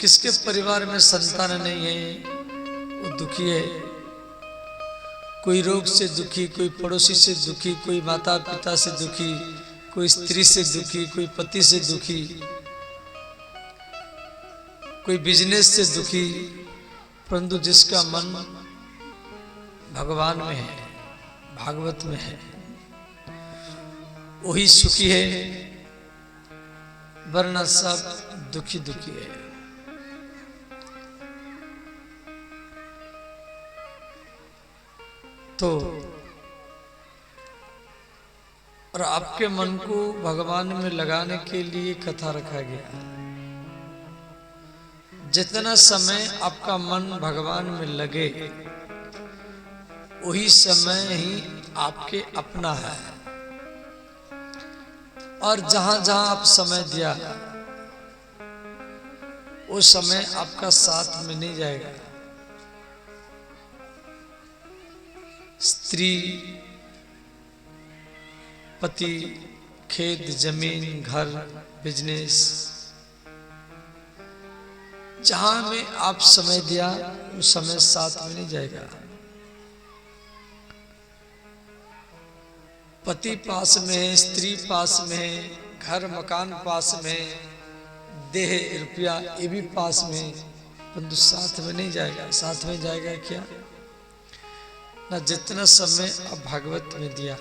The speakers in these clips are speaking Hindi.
किसके परिवार में संतान नहीं है वो दुखी है। कोई रोग से दुखी, कोई पड़ोसी से दुखी, कोई माता पिता से दुखी, कोई स्त्री से दुखी, कोई पति से दुखी, कोई बिजनेस से दुखी। परंतु जिसका मन भगवान में है, भागवत में है, वही सुखी है, वरना सब दुखी दुखी है। तो और आपके मन को भगवान में लगाने के लिए कथा रखा गया। जितना समय आपका मन भगवान में लगे वही समय ही आपके अपना है। और जहां जहां आप समय दिया वो समय आपका साथ में नहीं जाएगा। स्त्री, पति, खेत, जमीन, घर, बिजनेस, जहां में आप समय दिया वो समय साथ में नहीं जाएगा। पति पास में है, स्त्री पास में है, घर मकान पास में है, देह रुपया ये भी पास में, परंतु साथ में नहीं जाएगा। साथ में जाएगा क्या ना? जितना समय आप भागवत में दिया,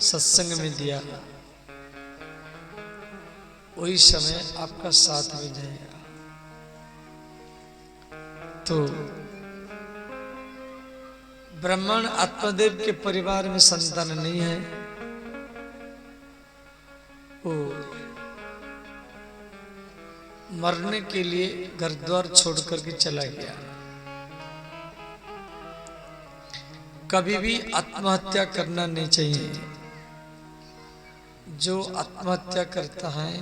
सत्संग में दिया, वही समय आपका साथ में जाएगा। तो ब्राह्मण आत्मदेव के परिवार में संतान नहीं है, वो मरने के लिए घर द्वार छोड़ करके चला गया। कभी भी आत्महत्या करना नहीं चाहिए। जो आत्महत्या करता है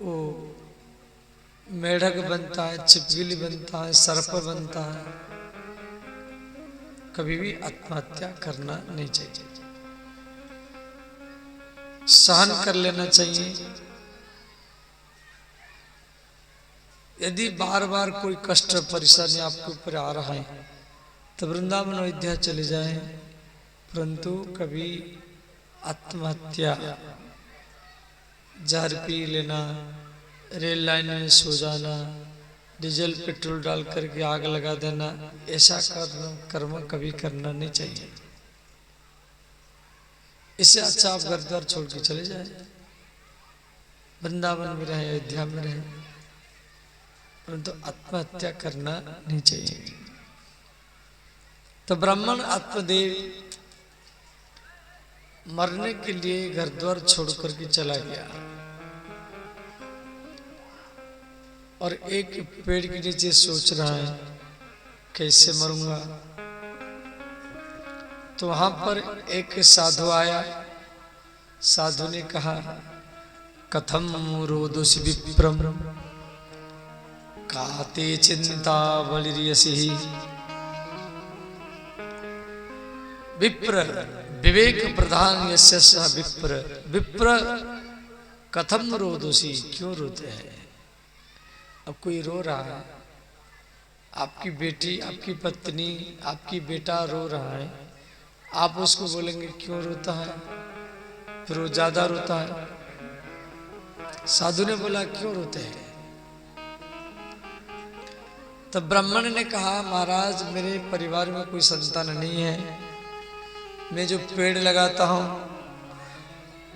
वो मेढक बनता है, छिपकली बनता है, सर्प बनता है। कभी भी आत्महत्या करना नहीं चाहिए, सहन कर लेना चाहिए। यदि बार बार कोई कष्ट परेशानी आपके ऊपर आ रहा है तो वृंदावन अयोध्या चले जाएं, परंतु कभी आत्महत्या, जहर पी लेना, रेल लाइन में सो जाना, डीजल पेट्रोल डाल करके आग लगा देना, ऐसा कर्म कभी करना नहीं चाहिए। इससे अच्छा आप घर द्वार छोड़ के चले जाए, वृंदावन में रहे, अयोध्या में रहे, परंतु आत्महत्या करना नहीं चाहिए। तो ब्राह्मण आत्मदेव मरने के लिए घर द्वार छोड़ करके चला गया और एक पेड़ के नीचे सोच रहा है कैसे मरूंगा। तो वहां पर एक साधु आया। साधु ने कहा, कथम रोदसी विप्रम काते चिंता बलिर्यसि। विप्र विवेक प्रधान यस्य सः विप्र। विप्र कथम रोदसी, क्यों रोते हैं? अब कोई रो रहा है, आपकी बेटी, आपकी पत्नी, आपकी बेटा रो रहा है, आप उसको बोलेंगे क्यों रोता है? फिर वो ज्यादा रोता है। साधु ने बोला क्यों रोते हैं? तब ब्राह्मण ने कहा, महाराज मेरे परिवार में कोई संतान नहीं है। मैं जो पेड़ लगाता हूं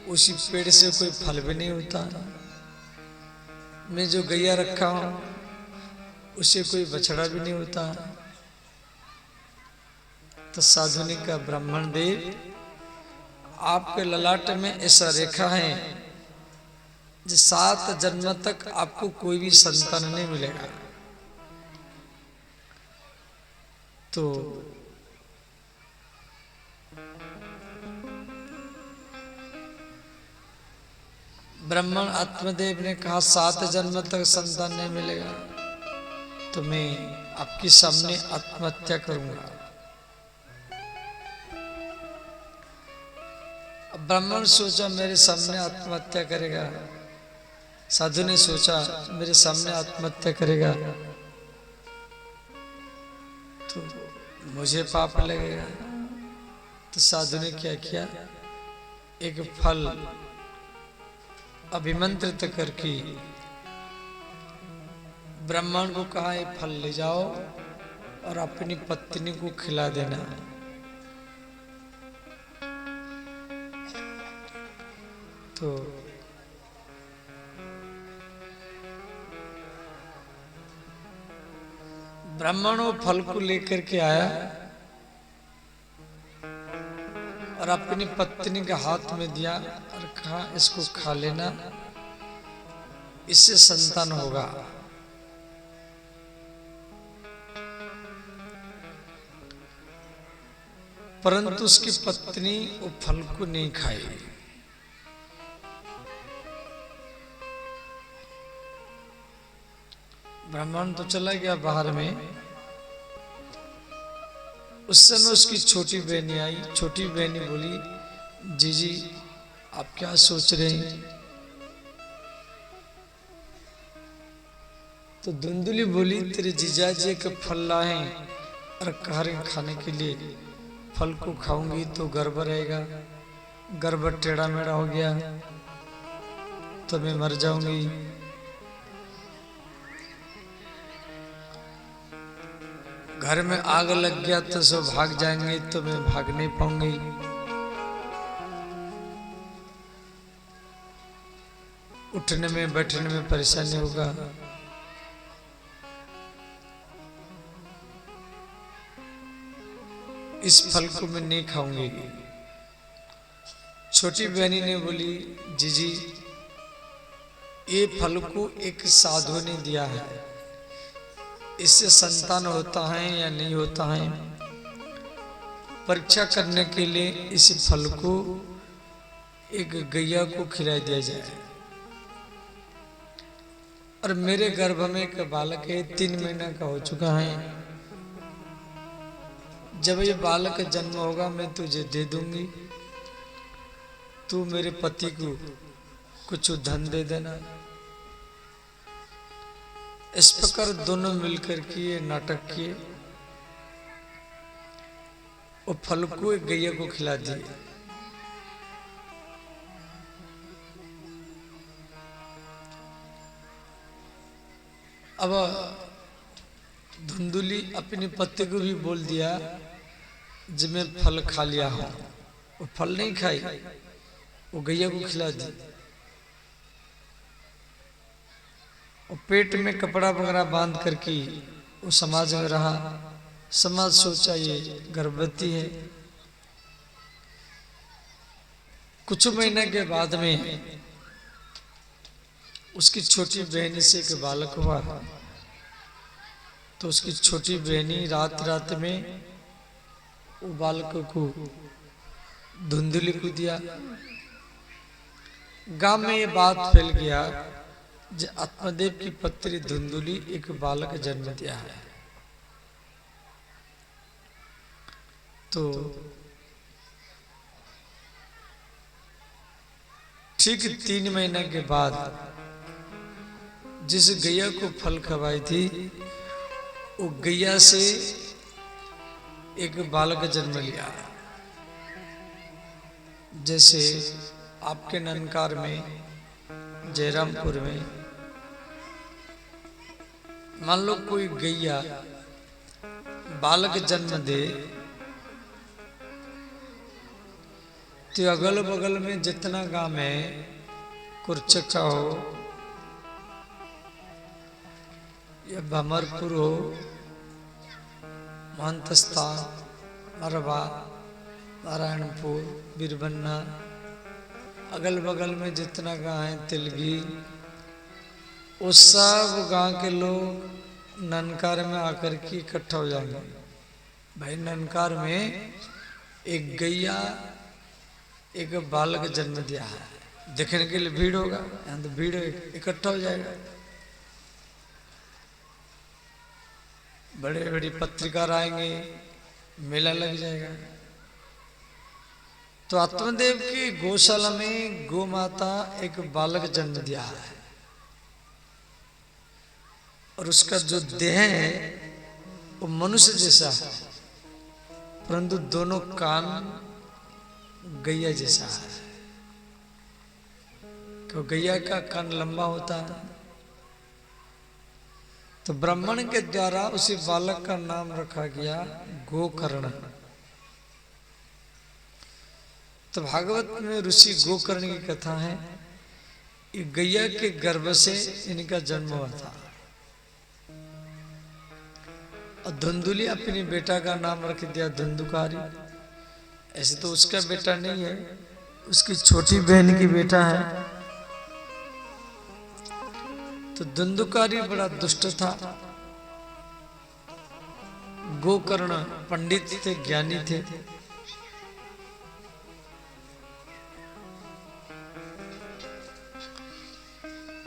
उसी पेड़ से कोई फल भी नहीं होता। मैं जो गैया रखा हूं उससे कोई बछड़ा भी नहीं होता। तो साधु ने कहा, ब्राह्मण देव आपके ललाट में ऐसा रेखा है जो 7 जन्म तक आपको कोई भी संतान नहीं मिलेगा। तो ब्राह्मण आत्मदेव ने कहा 7 जन्म तक संतान नहीं मिलेगा तो मैं आपके सामने आत्महत्या करूंगा। ब्राह्मण सोचा मेरे सामने आत्महत्या करेगा साधु ने सोचा मेरे सामने आत्महत्या करेगा तो मुझे पाप लगेगा। तो साधु ने क्या किया, एक फल अभिमंत्रित करके ब्राह्मण को कहा, ये फल ले जाओ और अपनी पत्नी को खिला देना। तो ब्राह्मण वो फल को लेकर के आया और अपनी पत्नी के हाथ में दिया और कहा, इसको खा लेना, इससे संतान होगा। परंतु उसकी पत्नी वो फल को नहीं खाई। ब्राह्मण तो चला गया बाहर में। उस समय उसकी छोटी बहनी आई। छोटी बहनी बोली, जीजी आप क्या सोच रहे हैं? तो धुंधुली बोली, तेरे जीजाजी के फल लाए और कह रहे खाने के लिए, फल को खाऊंगी तो गर्भ रहेगा, गर्भ टेढ़ा मेढ़ा हो गया तो मैं मर जाऊंगी। घर में आग लग गया तो सब भाग जाएंगे तो मैं भाग नहीं पाऊंगी। उठने में बैठने में परेशानी होगा। इस फल को मैं नहीं खाऊंगी। छोटी बहनी ने बोली, जीजी ये फल को एक साधु ने दिया है, इससे संतान होता है या नहीं होता है, परीक्षा करने के लिए इस फल को एक गैया को खिला दिया जाए। और मेरे गर्भ में एक बालक है, 3 महीना का हो चुका है। जब ये बालक जन्म होगा मैं तुझे दे दूंगी, तू मेरे पति को कुछ धन दे देना। इस प्रकार दोनों मिलकर किए नाटक किए। वो फल को एक गैया को खिला दिए। अब धुंधुली अपनी पति को भी बोल दिया, जब मैं फल खा लिया हूं। वो फल नहीं खाई, वो गैया को खिला दी। और पेट में कपड़ा वगैरह बांध करके वो समाज में रहा। समाज सोचा ये गर्भवती है। कुछ महीने के बाद में उसकी छोटी बहनी से एक बालक हुआ। तो उसकी छोटी बहनी रात रात में वो बालक को धुंधुली को दिया। गांव में ये बात फैल गया, जो आत्मदेव की पत्नी धुंधुली एक बालक जन्म दिया है। तो ठीक 3 महीने के बाद जिस गैया को फल खवाई थी, वो गैया से एक बालक जन्म लिया। जैसे आपके ननकार में, जयरामपुर में मान लो कोई गैया बालक जन्म दे, तो अगल बगल में जितना गांव है, कुरचका हो या भमरपुर हो, महंतस्थान, मरवा, नारायणपुर, बीरबन्ना, अगल बगल में जितना गांव है, तिलगी, वो सब गांव के लोग ननकार में आकर के इकट्ठा हो जाएंगे। भाई ननकार में एक गैया एक बालक जन्म दिया है, देखने के लिए भीड़ होगा। यहाँ तो भीड़ इकट्ठा हो जाएगा। बड़े बड़ी पत्रकार आएंगे, मेला लग जाएगा। तो आत्मदेव की गौशाला में गौ माता एक बालक जन्म दिया है। और उसका जो देह है वो मनुष्य जैसा है, परंतु दोनों कान गैया जैसा है। क्यों? गैया का कान लंबा होता है। तो ब्राह्मण के द्वारा उसी बालक का नाम रखा गया गोकर्ण। तो भागवत में ऋषि गोकर्ण की कथा है। ये गैया के गर्भ से इनका जन्म हुआ था। और धुंधुली अपने बेटा का नाम रख दिया धुंधुकारी। ऐसे तो उसका बेटा नहीं है, उसकी छोटी बहन की बेटा है। तो धुंधुकारी बड़ा दुष्ट था। गोकर्ण पंडित थे, ज्ञानी थे।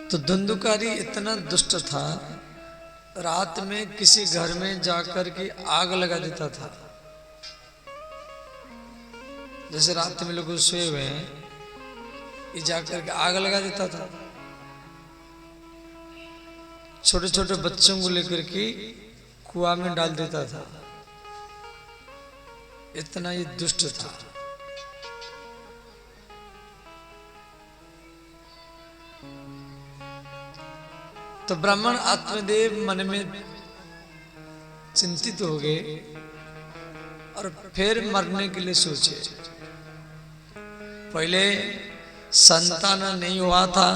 तो धुंधुकारी इतना दुष्ट था, रात में किसी घर में जाकर के आग लगा देता था। जैसे रात में लोग सोए हुए हैं, ये जाकर के आग लगा देता था। छोटे छोटे बच्चों को लेकर के कुआं में डाल देता था। इतना ये दुष्ट था। तो ब्राह्मण आत्मदेव मन में चिंतित हो गए और फिर मरने के लिए सोचे। पहले संतान नहीं हुआ था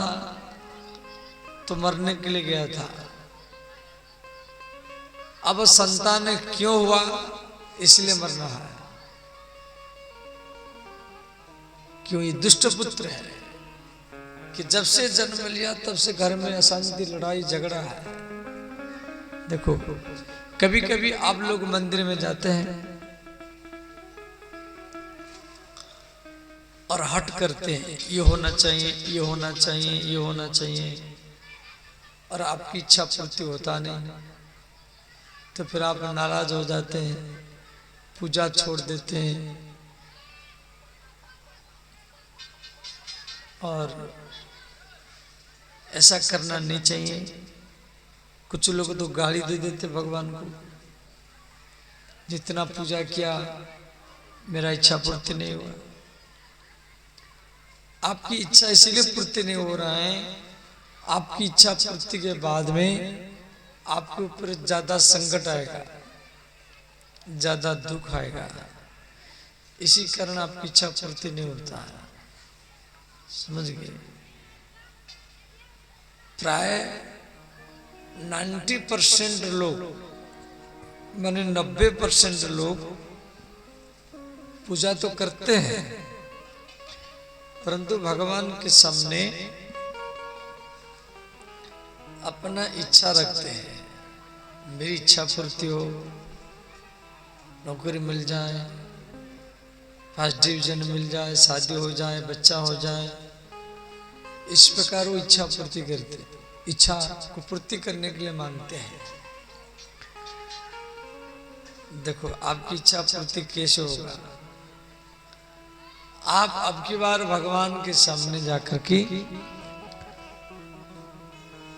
तो मरने के लिए गया था। अब संतान क्यों हुआ इसलिए मर रहा है। क्यों? ये दुष्ट पुत्र है कि जब से जन्म लिया तब से घर में अशांति, लड़ाई झगड़ा है। देखो, कभी कभी आप लोग मंदिर में जाते हैं और हट करते हैं, ये होना चाहिए, ये होना चाहिए, ये होना चाहिए, और आपकी इच्छा पूर्ति होता नहीं। तो फिर आप नाराज हो जाते हैं, पूजा छोड़ देते हैं और ऐसा करना नहीं चाहिए। कुछ लोग तो गाली दे देते भगवान को, जितना पूजा किया मेरा इच्छा पूर्ति नहीं हुआ। आपकी इच्छा इसीलिए पूर्ति नहीं हो रहा है, आपकी इच्छा पूर्ति के बाद में आपके ऊपर ज्यादा संकट आएगा, ज्यादा दुख आएगा। इसी कारण आपकी इच्छा पूर्ति नहीं होता है। समझ गए? प्राय 90% लोग, माने 90% लोग पूजा तो करते हैं, परंतु भगवान के सामने अपना इच्छा रखते हैं। मेरी इच्छा पूर्ति हो, नौकरी मिल जाए, फर्स्ट डिवीजन मिल जाए, शादी हो जाए, बच्चा हो जाए, इस प्रकार वो इच्छा पूर्ति करते, इच्छा को पूर्ति करने के लिए मांगते हैं। देखो, आपकी इच्छा पूर्ति कैसे होगा? आप अब की बार भगवान के सामने जाकर के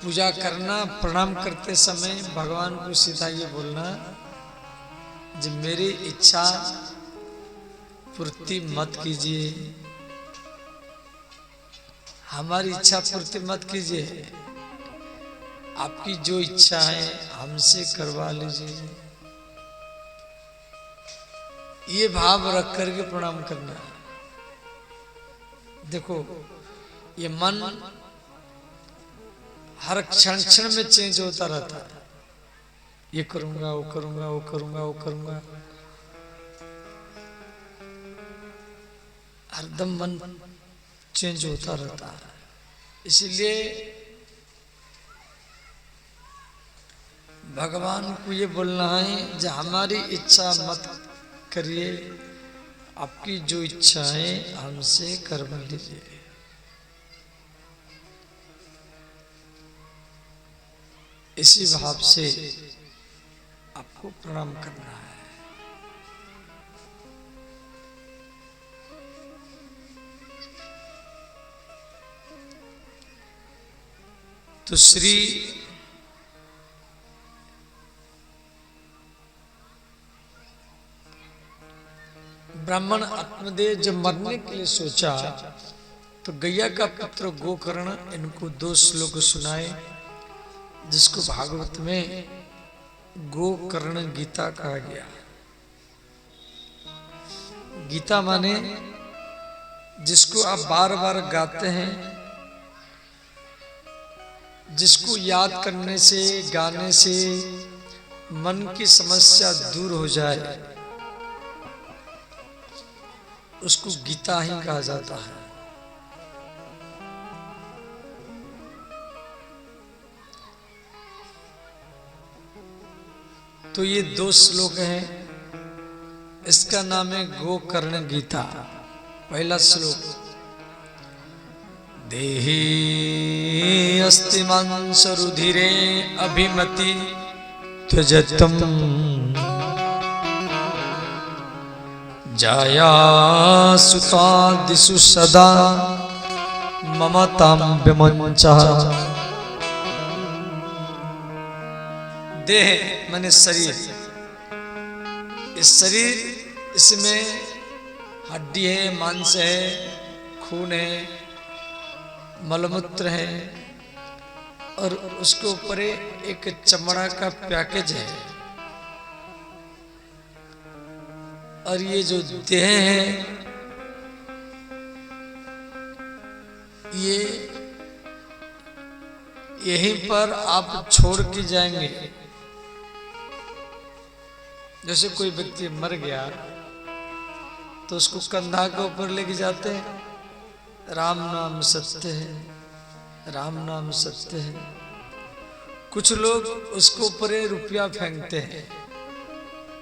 पूजा करना, प्रणाम करते समय भगवान को सीधा ये बोलना, जब मेरी इच्छा पूर्ति मत कीजिए, हमारी इच्छा पूर्ति मत कीजिए, आपकी जो इच्छा है हमसे करवा लीजिए। ये भाव रख करके प्रणाम करना। देखो, ये मन हर क्षण क्षण में चेंज होता रहता है। ये करूंगा, वो करूंगा, वो करूंगा, वो करूंगा, हरदम मन चेंज होता रहता है। इसलिए भगवान को ये बोलना है, जो हमारी इच्छा मत करिए, आपकी जो इच्छा है हमसे करवा लीजिए। इसी भाव से आपको प्रणाम करना है। तो श्री ब्राह्मण आत्मदेव जब मरने के लिए सोचा तो गैया का पुत्र गोकर्ण इनको 2 श्लोक सुनाए, जिसको भागवत में गोकर्ण गीता कहा गया। गीता माने जिसको आप बार बार गाते हैं, जिसको याद करने से, गाने से मन की समस्या दूर हो जाए, उसको गीता ही कहा जाता है। तो ये 2 श्लोक हैं, इसका नाम है गोकर्ण गीता। पहला श्लोक, देहि अस्ति मांस रुधिरे अभिमति त्यजतम जाया सुतादिषु सदा ममतां विमंचः। देह माने शरीर, इस शरीर, इसमें हड्डी है, मांस है, खून है, मलमूत्र है, और उसके ऊपर एक चमड़ा का पैकेज है। और ये जो देह है, ये यहीं पर आप छोड़ के जाएंगे। जैसे कोई व्यक्ति मर गया तो उसको कंधा के ऊपर लेके जाते हैं, राम नाम सत्य है, राम नाम सत्य है। कुछ लोग उसके ऊपर रुपया फेंकते हैं,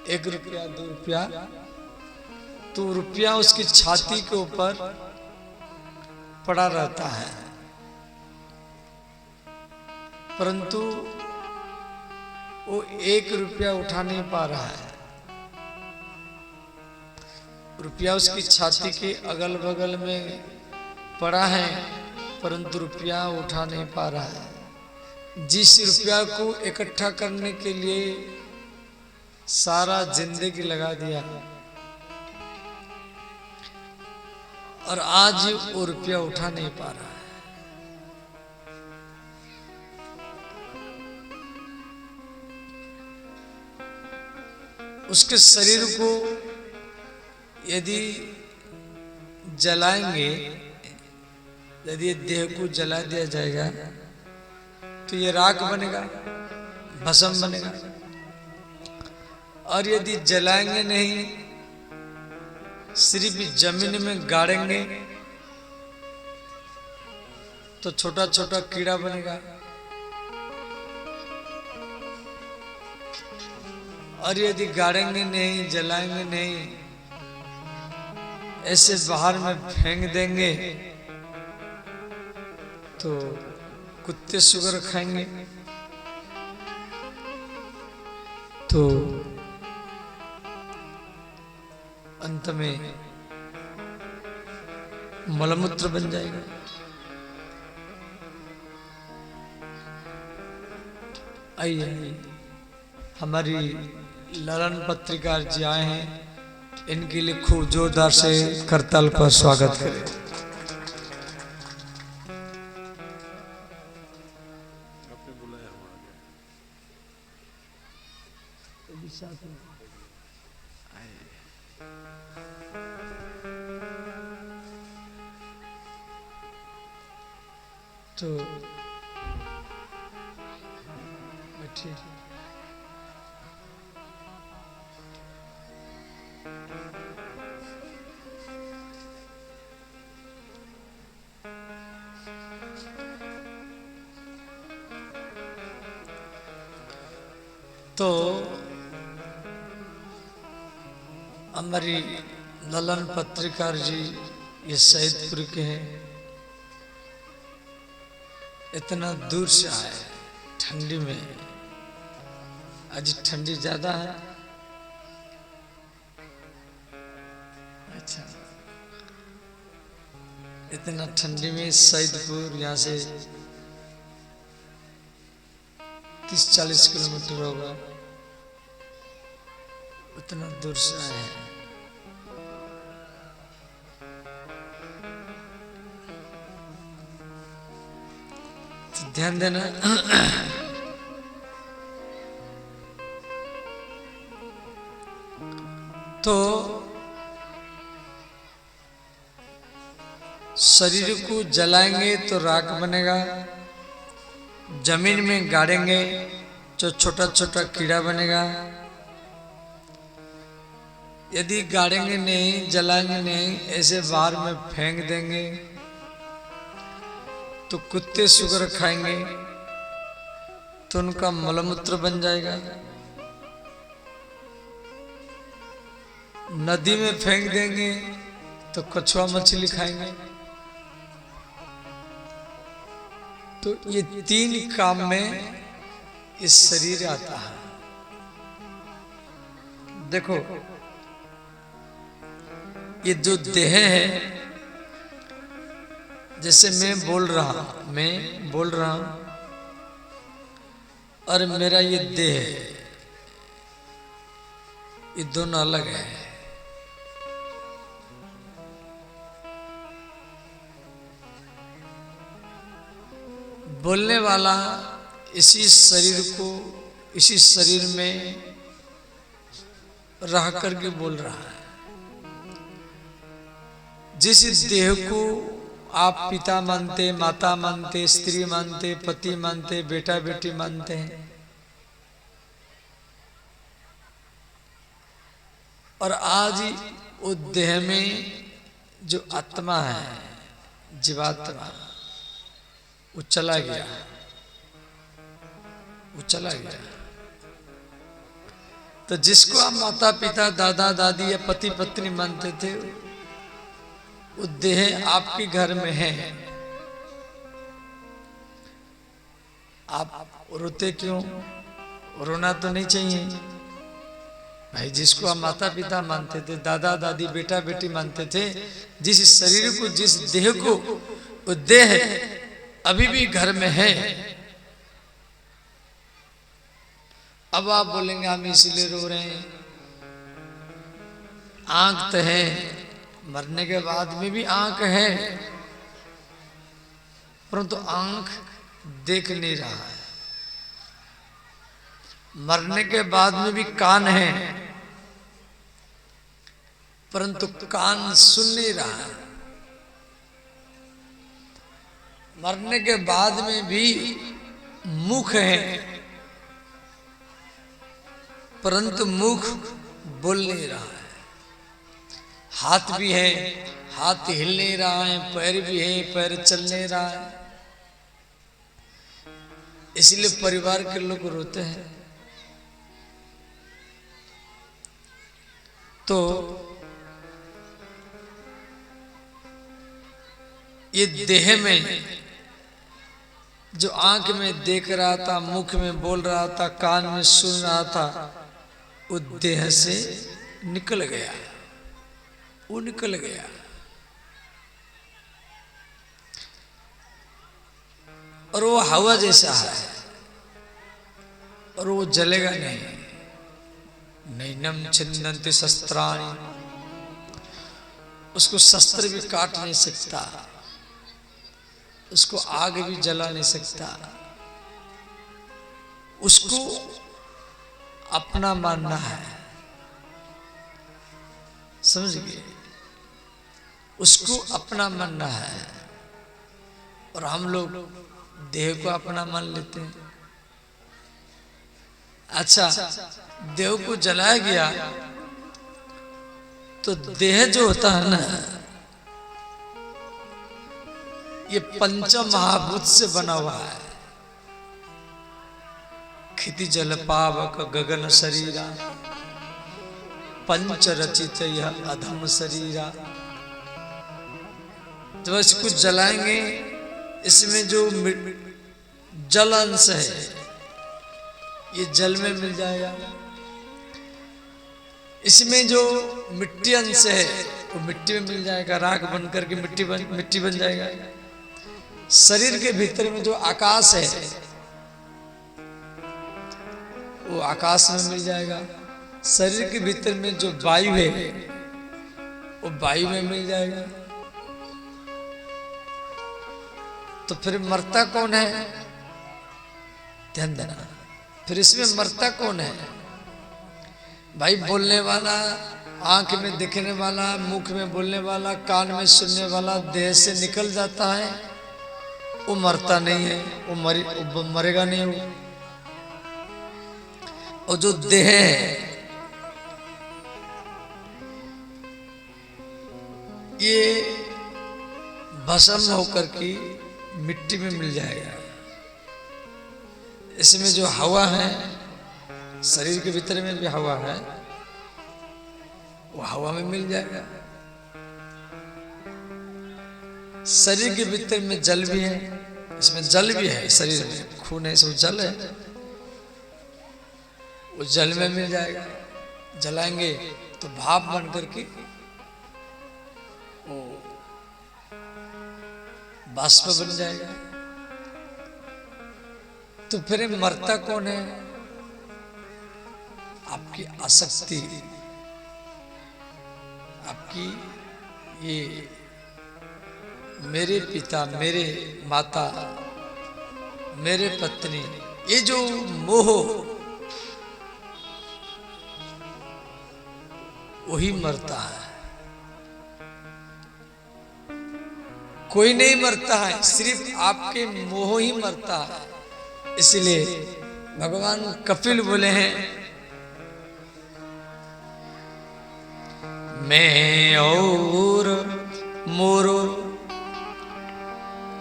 1 रुपया 2 रुपया, तो रुपया उसकी छाती के ऊपर पड़ा रहता है, परंतु वो 1 रुपया उठा नहीं पा रहा है। रुपया उसकी छाती के अगल बगल में पड़ा है, परंतु रुपया उठा नहीं पा रहा है। जिस रुपया को इकट्ठा करने के लिए सारा जिंदगी लगा दिया, और आज वो रुपया उठा नहीं पा रहा है। उसके शरीर को यदि जलाएंगे, यदि देह को जला दिया जाएगा तो ये राख बनेगा, भस्म बनेगा। और यदि जलाएंगे नहीं, सिर्फ जमीन में गाड़ेंगे तो छोटा छोटा कीड़ा बनेगा। और यदि गाड़ेंगे नहीं, जलाएंगे नहीं, ऐसे बाहर में फेंक देंगे तो कुत्ते सुगर खाएंगे, तो अंत में मलमूत्र बन जाएगा। आइए, हमारी ललन पत्रिकार जी आए हैं, इनके लिए खूब जोरदार से करताल पर स्वागत करें। तो बैठिए। तो हमारी ललन पत्रिकार जी ये सैदपुर के हैं, इतना दूर से आए ठंडी में। आज ठंडी ज्यादा है। अच्छा, इतना ठंडी में सैदपुर यहाँ से 30-40 किलोमीटर होगा, उतना दूर से आए हैं। ध्यान देना। तो शरीर को जलाएंगे तो राख बनेगा, जमीन में गाड़ेंगे तो छोटा छोटा कीड़ा बनेगा। यदि गाड़ेंगे नहीं, जलाएंगे नहीं, ऐसे बाहर में फेंक देंगे तो कुत्ते सुगर खाएंगे तो उनका मलमूत्र बन जाएगा। नदी में फेंक देंगे तो कछुआ मछली खाएंगे। तो ये तीन काम में इस शरीर आता है। देखो ये जो देह है, जैसे मैं बोल रहा हूं और मेरा ये देह है, ये दोनों अलग है। बोलने वाला इसी शरीर को, इसी शरीर में रह करके बोल रहा है। जिस देह को आप पिता मानते, माता मानते, स्त्री मानते, पति मानते, बेटा बेटी मानते हैं, और आज वो देह में जो आत्मा है, जीवात्मा, वो चला गया। तो जिसको आप माता पिता, दादा दादी या पति पत्नी मानते थे, वो देह आपके घर में है। आप रोते क्यों? रोना तो नहीं चाहिए भाई। जिसको आप माता पिता मानते थे, दादा दादी, बेटा बेटी मानते थे, जिस शरीर को, जिस देह को, वो देह अभी भी घर में है। अब आप बोलेंगे हम इसलिए रो रहे हैं। आंख तो है, मरने के बाद में भी आंख है, परंतु आंख देख नहीं रहा है। मरने के बाद में भी कान है, परंतु कान सुन नहीं रहा है। मरने के बाद में भी मुख है, परंतु मुख बोल नहीं रहा है। हाथ भी है, हाथ हिल नहीं रहा है। पैर भी है, पैर चल नहीं रहा है। इसलिए परिवार के लोग रोते हैं। तो ये देह में जो आंख में देख रहा था, मुख में बोल रहा था, कान में सुन रहा था, वो देह से निकल गया। वो निकल गया। और वो हवा जैसा है, और वो जलेगा नहीं। नैनम छिन्दन्ति शस्त्राणि, उसको शस्त्र भी काट नहीं सकता, उसको आग भी जला नहीं सकता। उसको अपना मानना है, समझ गए? उसको अपना मानना है। और हम लोग देह को अपना मान लेते हैं। अच्छा, देह को जलाया गया तो देह जो होता है ना, ये पंच महाभूत से बना हुआ है। क्षिति जल पावक गगन शरीरा, पंच रचित यह अधम शरीरा। जब इसको जलाएंगे, इसमें जो जल अंश है ये जल में मिल जाएगा। इसमें जो मिट्टी अंश है वो मिट्टी में मिल जाएगा। राख बन करके मिट्टी बन जाएगा। शरीर के भीतर में जो आकाश है वो आकाश में मिल जाएगा। शरीर के भीतर में जो वायु है वो वायु में मिल जाएगा। तो फिर मरता कौन है? ध्यान देना। फिर इसमें मरता कौन है भाई? बोलने वाला, आंख में दिखने वाला, मुख में बोलने वाला, कान में सुनने वाला, देह से निकल जाता है, वो मरता नहीं है, वो मरेगा नहीं वो। और जो देह है ये भस्म होकर की मिट्टी में मिल जाएगा। इसमें जो हवा है, शरीर के भीतर में भी हवा है, वो हवा में मिल जाएगा। शरीर के भीतर में जल भी है, इसमें जल भी है, शरीर में खून है, सब जल है, वो जल में मिल जाएगा। जलाएंगे तो भाप बन करके वो बाष्प बन जाएगा। तो फिर मरता कौन है? आपकी आसक्ति, आपकी ये मेरे पिता, मेरे माता, मेरे पत्नी, ये जो मोह, वही मरता है। कोई नहीं मरता है, सिर्फ आपके मोह ही मरता है। इसलिए भगवान कपिल बोले हैं, मैं और मोरो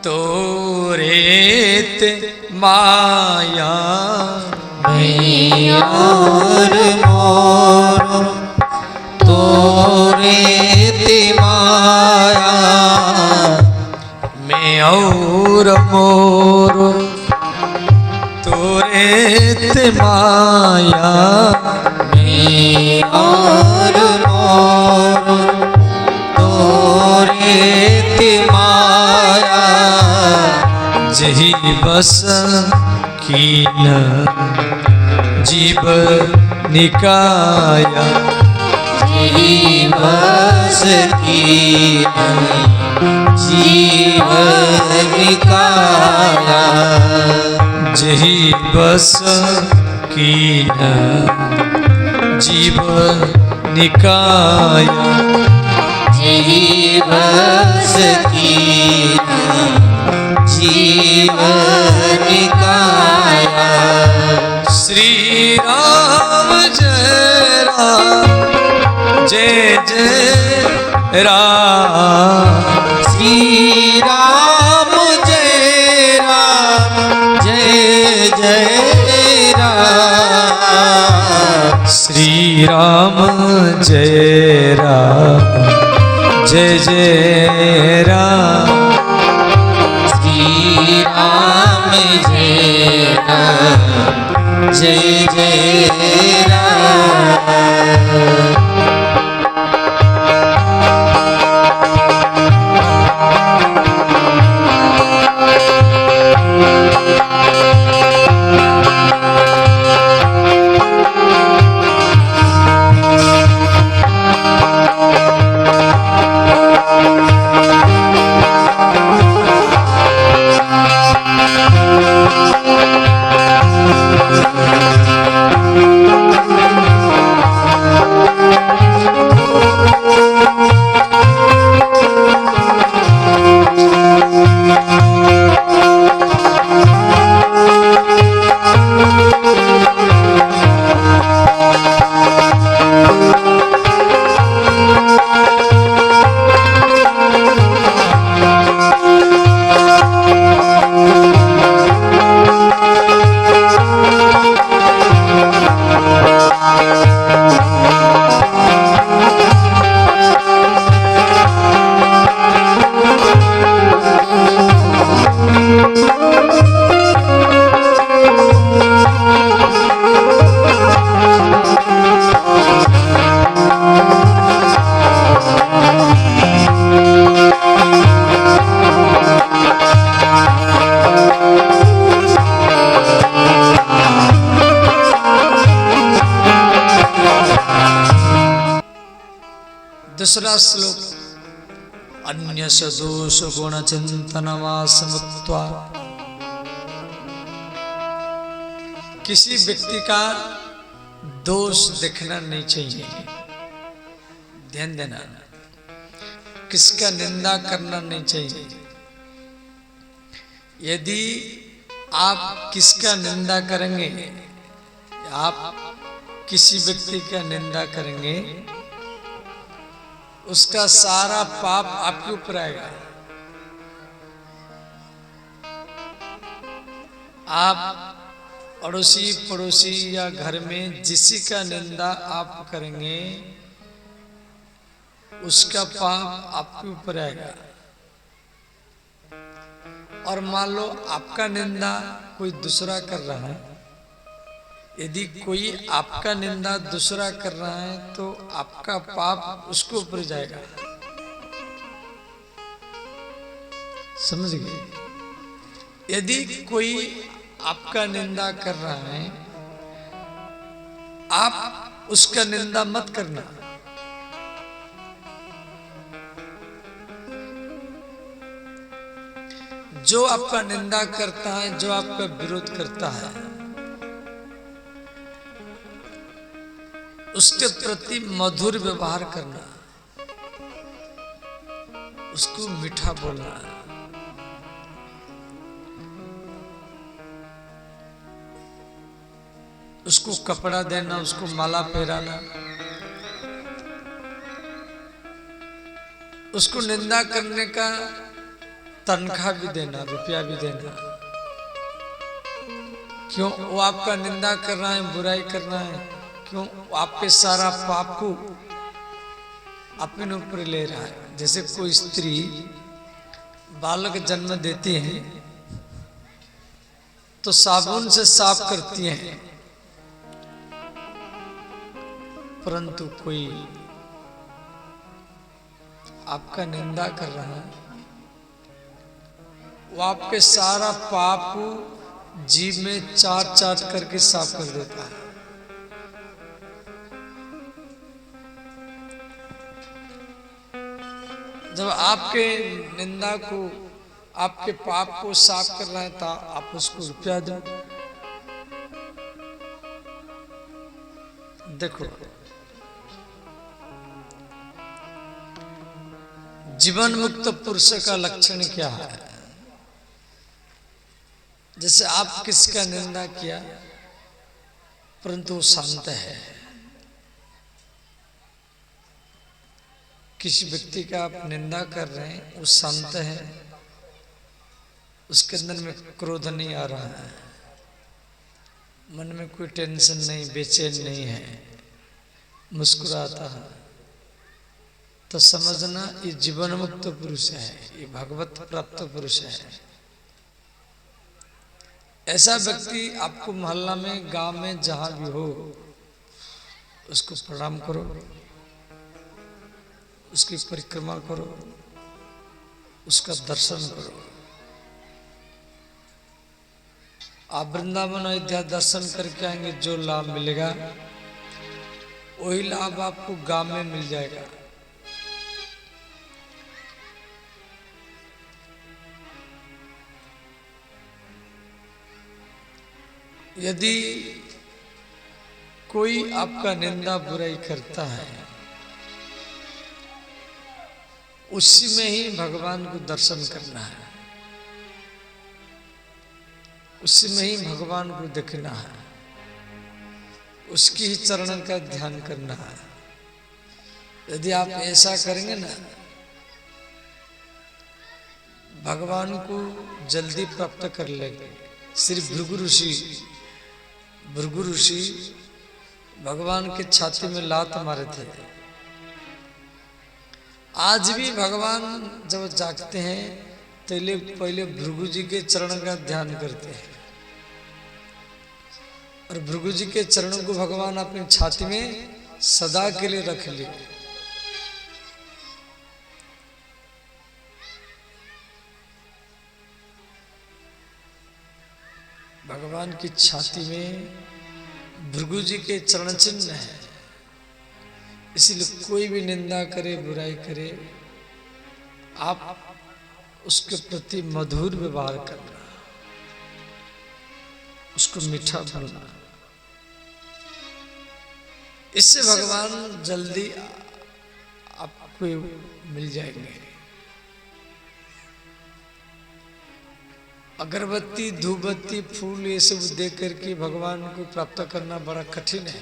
तोरेत माया, मैं और मोरो तोरेत माया, मैं और मोरो तोरेत माया, मैं और मोरो तोरेत माया, जही बस कीन जीव निकाया, जही बस कीन जीव निकाया, जही बस कीन जीव निकाया, जही बस कीन जीव निकाया। श्री राम जय राम, जय जय राम, श्री राम जय राम, जय जय राम, श्री राम जय राम, जय जय राम, श्री राम जय राम, जय जय राम। दूसरा श्लोक, अन्यस दोष गुण चिंतनमासमुक्त्वा किसी व्यक्ति का दोष देखना नहीं चाहिए, ध्यान देना। किसका निंदा करना नहीं चाहिए। यदि आप किसका निंदा करेंगे, आप किसी व्यक्ति का निंदा करेंगे, उसका सारा पाप आपके ऊपर आएगा। आप अड़ोसी पड़ोसी या घर में जिसी का निंदा आप करेंगे, उसका पाप आपके ऊपर आएगा। और मान लो आपका निंदा कोई दूसरा कर रहा है, यदि कोई आपका निंदा दूसरा कर रहा है तो आपका पाप उसके ऊपर जाएगा। समझ गए? यदि कोई आपका निंदा कर रहा है, आप उसका निंदा मत करना। जो आपका निंदा करता है, जो आपका विरोध करता है, उसके प्रति मधुर व्यवहार करना, उसको मीठा बोलना, उसको कपड़ा देना, उसको माला पहराना, उसको निंदा करने का तनख्वाह भी देना, रुपया भी देना। क्यों? वो आपका निंदा कर रहा है, बुराई कर रहा है, क्यों? आपके सारा पाप को अपने ऊपर ले रहा है। जैसे कोई स्त्री बालक जन्म देती है तो साबुन से साफ करती है, परंतु कोई आपका निंदा कर रहा है, वो आपके सारा पाप जीभ में चाट चाट करके साफ कर देता है। जब आपके निंदा को, आपके पाप को साफ कर रहा है तो आप उसको रुपया दो। देखो, जीवन मुक्त पुरुष का लक्षण क्या है? जैसे आप किसका निंदा किया परंतु वो शांत है। किसी व्यक्ति का आप निंदा कर रहे हैं, वो शांत है, उसके अंदर में क्रोध नहीं आ रहा है, मन में कोई टेंशन नहीं, बेचैन नहीं है, मुस्कुराता है, तो समझना ये जीवन मुक्त पुरुष है, ये भगवत प्राप्त पुरुष है। ऐसा व्यक्ति आपको मोहल्ला में, गांव में, जहां भी हो, उसको प्रणाम करो, उसकी परिक्रमा करो, उसका दर्शन करो। आप वृंदावन अयोध्या दर्शन करके आएंगे, जो लाभ मिलेगा वही लाभ आपको गांव में मिल जाएगा। यदि कोई आपका निंदा बुराई करता है, उसी में ही भगवान को दर्शन करना है, उसी में ही भगवान को देखना है, उसकी ही चरण का ध्यान करना है। यदि आप ऐसा करेंगे ना, भगवान को जल्दी प्राप्त कर लेंगे। श्री भृगु ऋषि भगवान के छाती में लात मारे थे। आज भी भगवान जब जागते हैं तो पहले भृगु जी के चरण का ध्यान करते हैं, और भृगु जी के चरणों को भगवान अपनी छाती में सदा के लिए रख लिए। भगवान की छाती में भृगु जी के चरण चिन्ह है। इसलिए कोई भी निंदा करे, बुराई करे, आप उसके प्रति मधुर व्यवहार करना। उसको मीठा बोलना। इससे भगवान जल्दी आपको मिल जाएंगे। अगरबत्ती, धूपबत्ती, फूल ये सब दे करके भगवान को प्राप्त करना बड़ा कठिन है,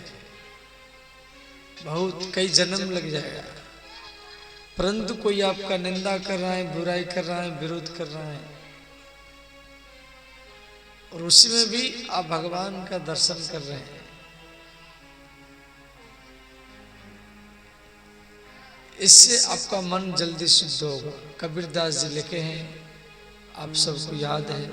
बहुत कई जन्म लग जाएगा। परंतु कोई आपका निंदा कर रहा है, बुराई कर रहा है, विरोध कर रहा है, और उसी में भी आप भगवान का दर्शन कर रहे हैं, इससे आपका मन जल्दी शुद्ध होगा। कबीरदास जी लिखे हैं, आप सबको याद है,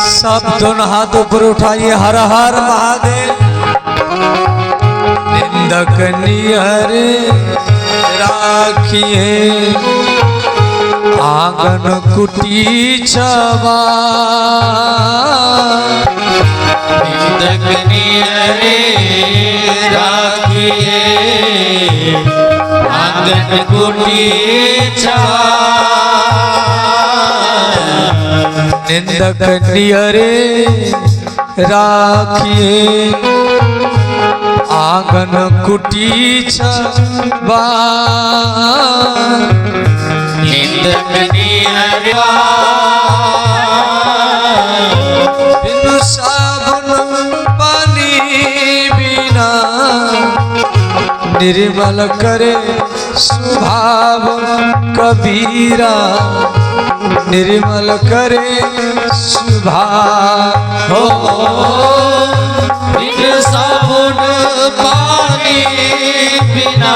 सब दोनों हाथ ऊपर उठाइए, हर हर महादेव। निंदक निहर राखिए, आंगन कुटी छवा। निंदक निहर राखिए, आंगन कुटी छवा। निंदक नियरे राखिए, आंगन कुटी छवा। निंदक नियरे बिनु साबुन पानी बिना, निर्मल करे स्वभाव कबीरा। निर्मल करे स्वभाव हो, बिनु साबुन पानी बिना,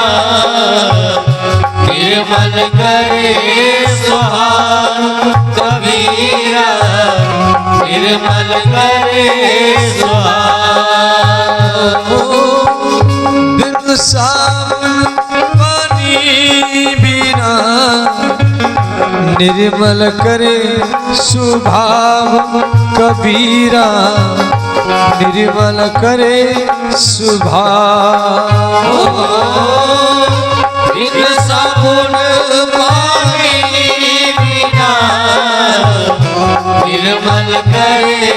निर्मल करे स्वभाव कबीरा। निर्मल करे स्वभाव, बिनु साबुन पानी बिना, निर्मल करे स्वभाव कबीरा। निर्मल करे स्वभाव, बिनु साबुन पानी बिना, निर्मल करे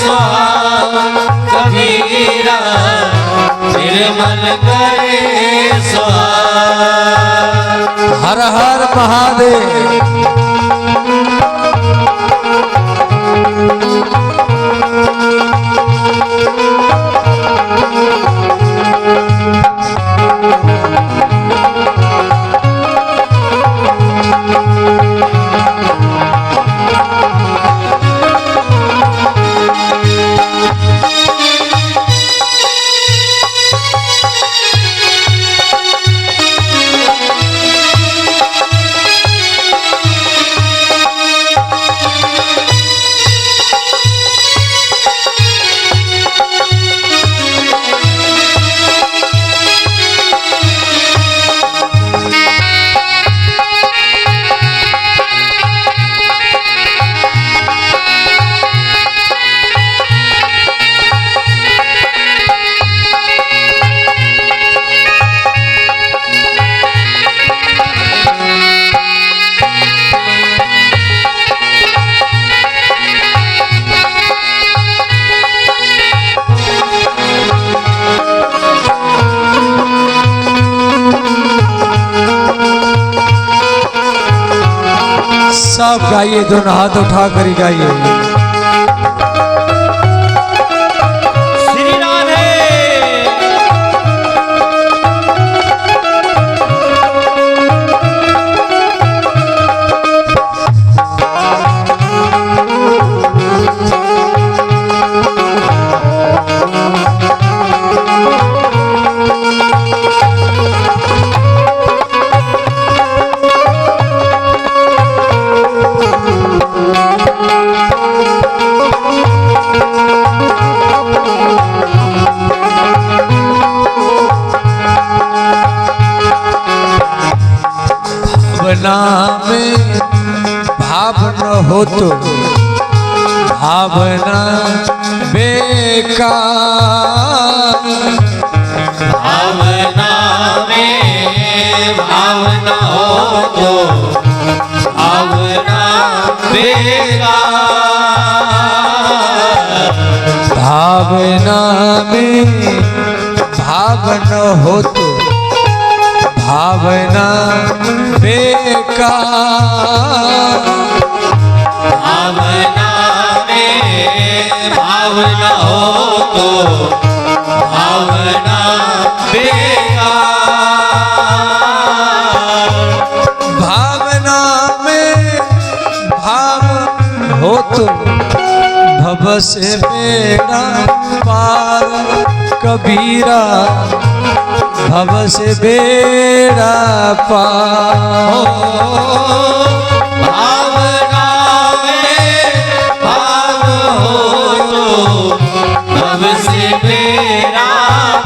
स्वभाव कबीरा। निर्मल करे स्वभाव। हर हर महादेव। सब गाइए, दोनों हाथ उठा कर गाइए। भावना में भाव न हो तो भावना बेकार। भावना में भावना हो तो भावना बेकार। भावना में भाव न हो तो भावना बेकार। भावना में भावना हो तो भावना बेकार। भावना में भाव हो तो भव से बेड़ा पार कबीरा। भव से बेड़ा पार। भावना में भाव हो तो भव से बेड़ा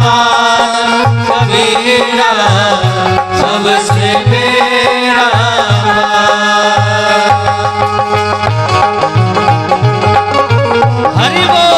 पार कबीरा। भव से बेड़ा पार। हरि बोल।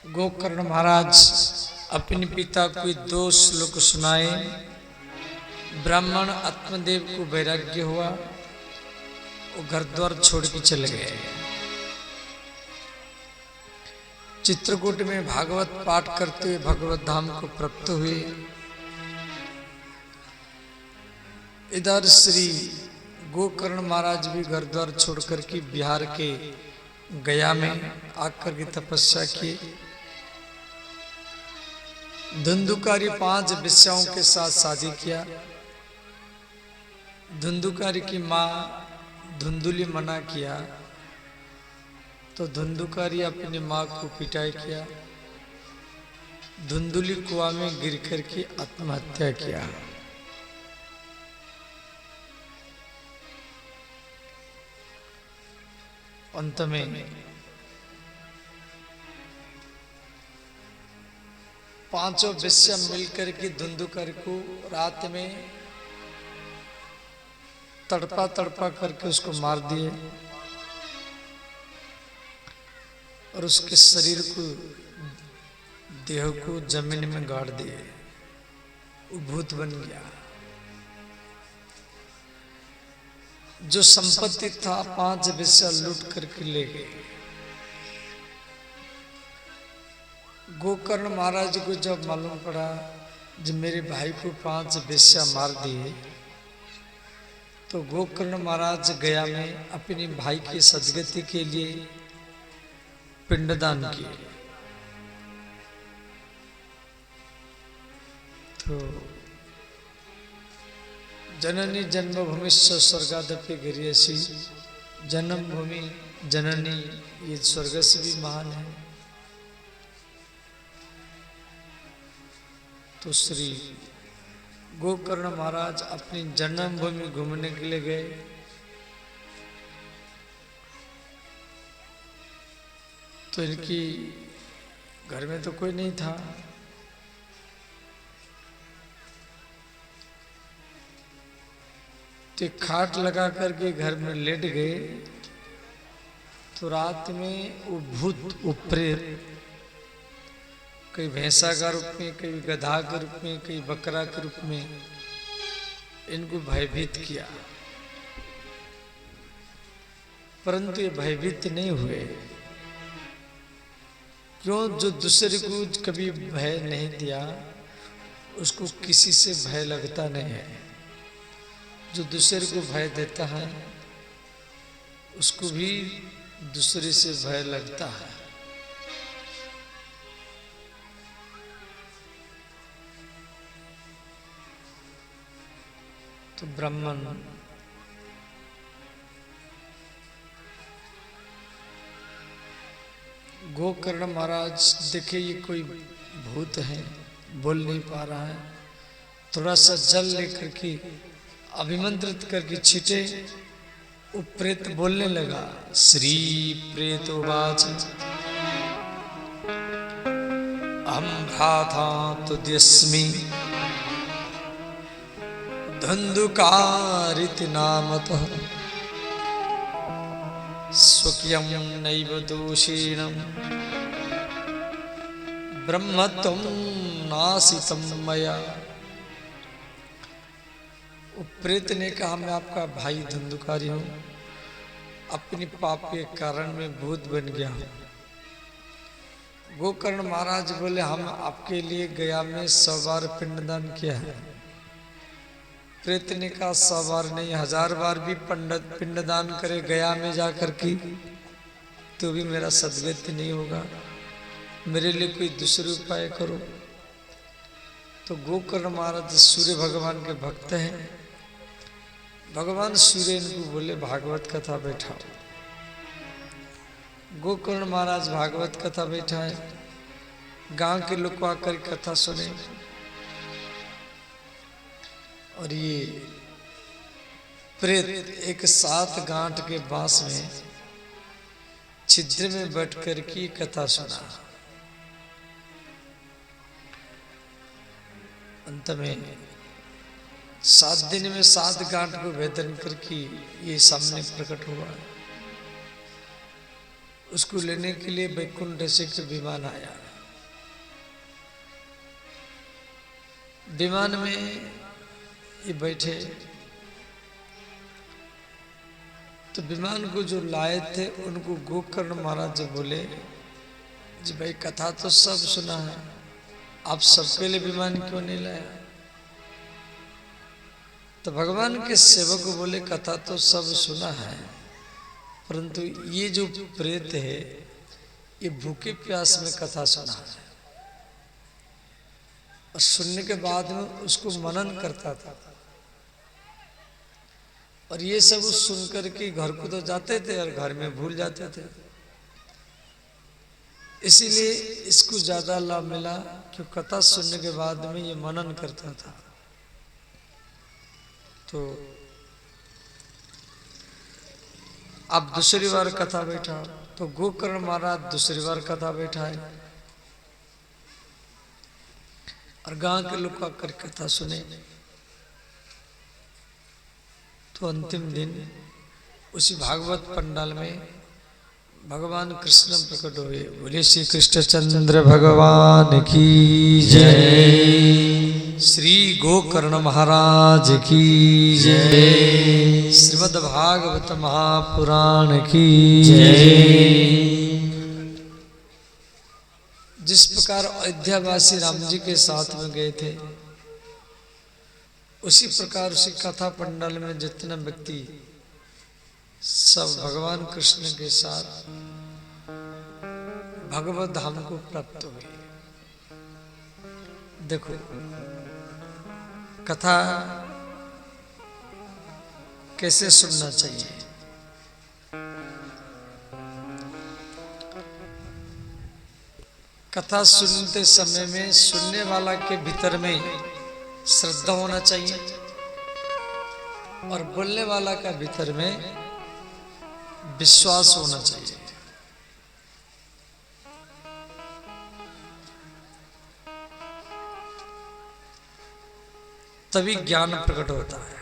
गोकर्ण महाराज अपने पिता को दो श्लोक सुनाए। ब्राह्मण आत्मदेव को वैराग्य हुआ, वो घर द्वार छोड़ के चले गए। चित्रकूट में भागवत पाठ करते हुए भगवत धाम को प्राप्त हुए। इधर श्री गोकर्ण महाराज भी घर द्वार छोड़ करके बिहार के गया में आकर के तपस्या की। धुंधुकारी 5 वेश्याओं के साथ शादी किया। धुंधुकारी की माँ धुंधुली मना किया तो धुंधुकारी अपनी माँ को पिटाई किया। धुंधुली कुआं में गिर करके आत्महत्या किया। अंत में पांचों वेश्या मिलकर के धुंधुकारी को रात में तड़पा तड़पा करके उसको मार दिए और उसके शरीर को, देह को जमीन में गाड़ दिए। वो भूत बन गया। जो संपत्ति था 5 वेश्या लूट करके ले गए। गोकर्ण महाराज को जब मालूम पड़ा जब मेरे भाई को 5 वेश्या मार दिए, तो गोकर्ण महाराज गया में अपने भाई की सदगति के लिए पिंडदान किए। तो जननी जन्मभूमि स्वर्गादपि गिरियसी, जन्मभूमि जननी ये स्वर्ग से भी महान है। तो श्री गोकर्ण महाराज अपनी जन्मभूमि घूमने के लिए गए। तो इनकी घर में तो कोई नहीं था। तो खाट लगा करके घर में लेट गए। तो रात में वो भूत, वो प्रेत, कई भैंसा का रूप में, कई गधा के रूप में, कई बकरा के रूप में इनको भयभीत किया। परंतु ये भयभीत नहीं हुए। क्यों? जो दूसरे को कभी भय नहीं दिया उसको किसी से भय लगता नहीं है। जो दूसरे को भय देता है उसको भी दूसरे से भय लगता है। तो ब्राह्मण गोकर्ण महाराज देखे ये कोई भूत है, बोल नहीं पा रहा है, थोड़ा सा जल लेकर के अभिमंत्रित करके छीटे, वो प्रेत बोलने लगा। श्री प्रेतोवाच अहं भ्राता तुद्यस्मि धन्धुकारिति नामतः स्वकीयं नैव दोषेण ब्रह्मत्वं नासितं मया। वो प्रेत ने कहा मैं आपका भाई धंधुकारी हूँ, अपनी पाप के कारण में भूत बन गया हूँ। गोकर्ण महाराज बोले हम आपके लिए गया में 100 बार पिंडदान किया है। प्रेत ने कहा 100 बार नहीं, 1000 बार भी पिंडदान करे गया में जाकर के तो भी मेरा सद्गति नहीं होगा, मेरे लिए कोई दूसरे उपाय करो। तो गोकर्ण महाराज सूर्य भगवान के भक्त हैं। भगवान सूर्य इनको बोले भागवत कथा बैठाओ। गोकर्ण महाराज भागवत कथा बैठाए, गांव के लोग आकर कथा सुने। और ये प्रेत एक 7 गांठ के बांस में छिद्र में बैठ कर की कथा सुना। अंत में 7 दिन में 7 गांठ को भेदन करके ये सामने प्रकट हुआ। उसको लेने के लिए वैकुंठ से एक विमान आया। विमान में ये बैठे तो विमान को जो लाए थे उनको गोकर्ण महाराज बोले जी भाई कथा तो सब सुना है, आप सबके लिए विमान क्यों नहीं लाया? तो भगवान के सेवक को बोले कथा तो सब सुना है, परंतु ये जो प्रेत है ये भूखे प्यास में कथा सुना है और सुनने के बाद में उसको मनन करता था। और ये सब सुन करके घर को तो जाते थे और घर में भूल जाते थे, इसीलिए इसको ज्यादा लाभ मिला कि कथा सुनने के बाद में ये मनन करता था। तो अब दूसरी बार कथा बैठा तो गोकर्ण महाराज दूसरी बार कथा बैठाए और गांव के लोग आकर कथा सुने। तो अंतिम दिन उसी भागवत पंडाल में भगवान कृष्ण प्रकट हुए। बोले श्री कृष्णचंद्र भगवान की जय, श्री गोकर्ण महाराज की जय, श्रीमद् भागवत महापुराण की जय। जिस प्रकार अयोध्यावासी राम जी के साथ में गए थे उसी प्रकार उसी कथा पंडाल में जितने व्यक्ति सब भगवान कृष्ण के साथ भगवत धाम को प्राप्त हुए। देखो कथा कैसे सुनना चाहिए। कथा सुनते समय में सुनने वाला के भीतर में श्रद्धा होना चाहिए और बोलने वाला का भीतर में विश्वास होना चाहिए। तभी ज्ञान प्रकट होता है।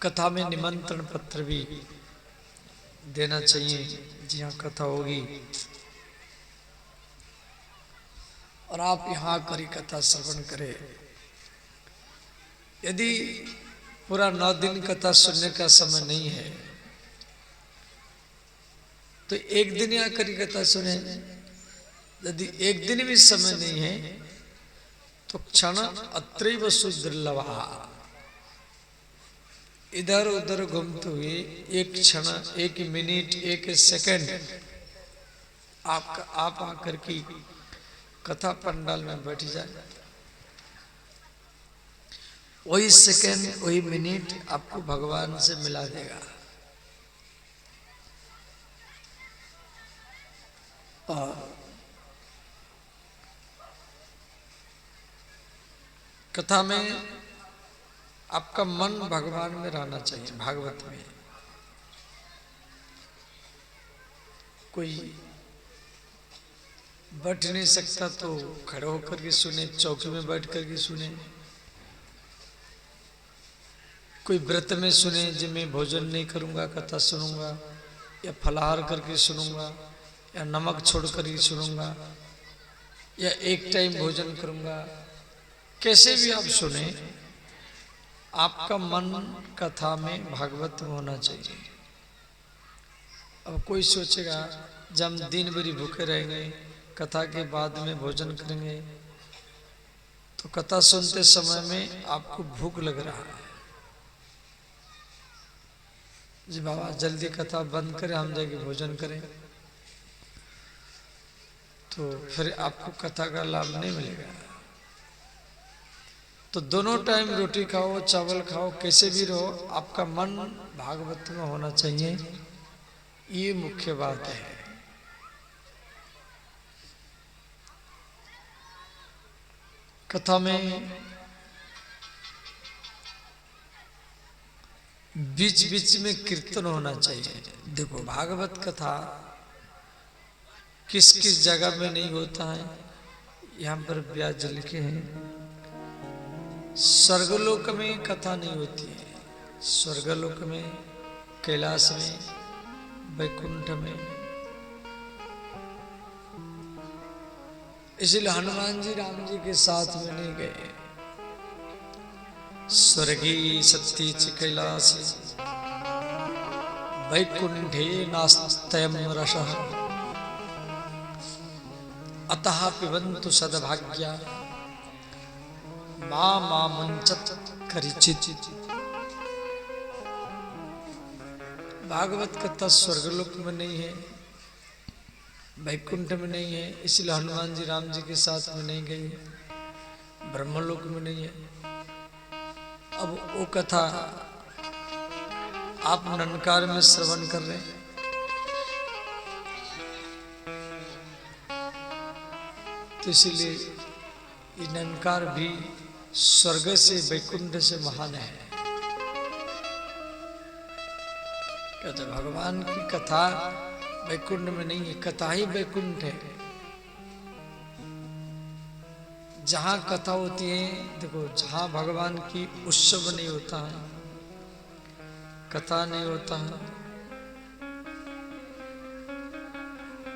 कथा में निमंत्रण पत्र भी देना चाहिए, जी हाँ कथा होगी और आप यहाँ आकर कथा श्रवण करें। यदि पूरा 9 दिन कथा सुनने का समय नहीं है, तो एक दिन या करी कथा सुने। यदि एक दिन भी समय नहीं है तो क्षण अत्रैव सुदुर्लभा, इधर उधर घूमते हुए एक क्षण, एक मिनट, एक सेकंड आप आकर की कथा पंडाल में बैठ जाए, वही सेकंड वही मिनट आपको भगवान से मिला देगा। और कथा में आपका मन भगवान में रहना चाहिए। भागवत में कोई बैठ नहीं सकता तो खड़े होकर के सुने, चौकी में बैठ कर के सुने, कोई व्रत में सुने जिसमें भोजन नहीं करूंगा कथा सुनूंगा, या फलाहार करके सुनूंगा, या नमक छोड़ कर ही सुनूंगा, या एक टाइम भोजन करूंगा, कैसे भी आप सुने, आपका मन कथा में भागवत में होना चाहिए। अब कोई सोचेगा जब हम दिन भर भूखे रहेंगे, कथा के बाद में भोजन करेंगे, तो कथा सुनते समय में आपको भूख लग रहा है, जी बाबा जल्दी कथा बंद करें हम जाके भोजन करें, तो फिर आपको कथा का लाभ नहीं मिलेगा। तो दोनों टाइम रोटी खाओ चावल खाओ कैसे भी रहो, आपका मन भागवत में होना चाहिए, ये मुख्य बात है। कथा में बीच बीच में कीर्तन होना चाहिए। देखो भागवत कथा किस किस जगह में नहीं होता है, यहाँ पर व्यास लिखे हैं। स्वर्गलोक में कथा नहीं होती है, स्वर्गलोक में, कैलाश में, वैकुंठ में। इसलिए हनुमान जी राम जी के साथ में नहीं गए। स्वर्गी सत्य च कैलासी वैकुंठे नास्तयम् रसः अतः पिबन्तु सद्भाग्या मा मुञ्चत् करिचित्। भागवत कथा स्वर्गलोक में नहीं है, वैकुंठ में नहीं है, इसलिए हनुमान जी राम जी के साथ में नहीं गए, ब्रह्मलोक में नहीं है। अब वो कथा आप ननकार में श्रवण कर रहे हैं, तो इसलिए ये ननकार भी स्वर्ग से वैकुंठ से महान है। कहते भगवान की कथा वैकुंठ में नहीं है, कथा ही वैकुंठ है। जहां कथा होती है, देखो जहां भगवान की उत्सव नहीं होता है, कथा नहीं होता है,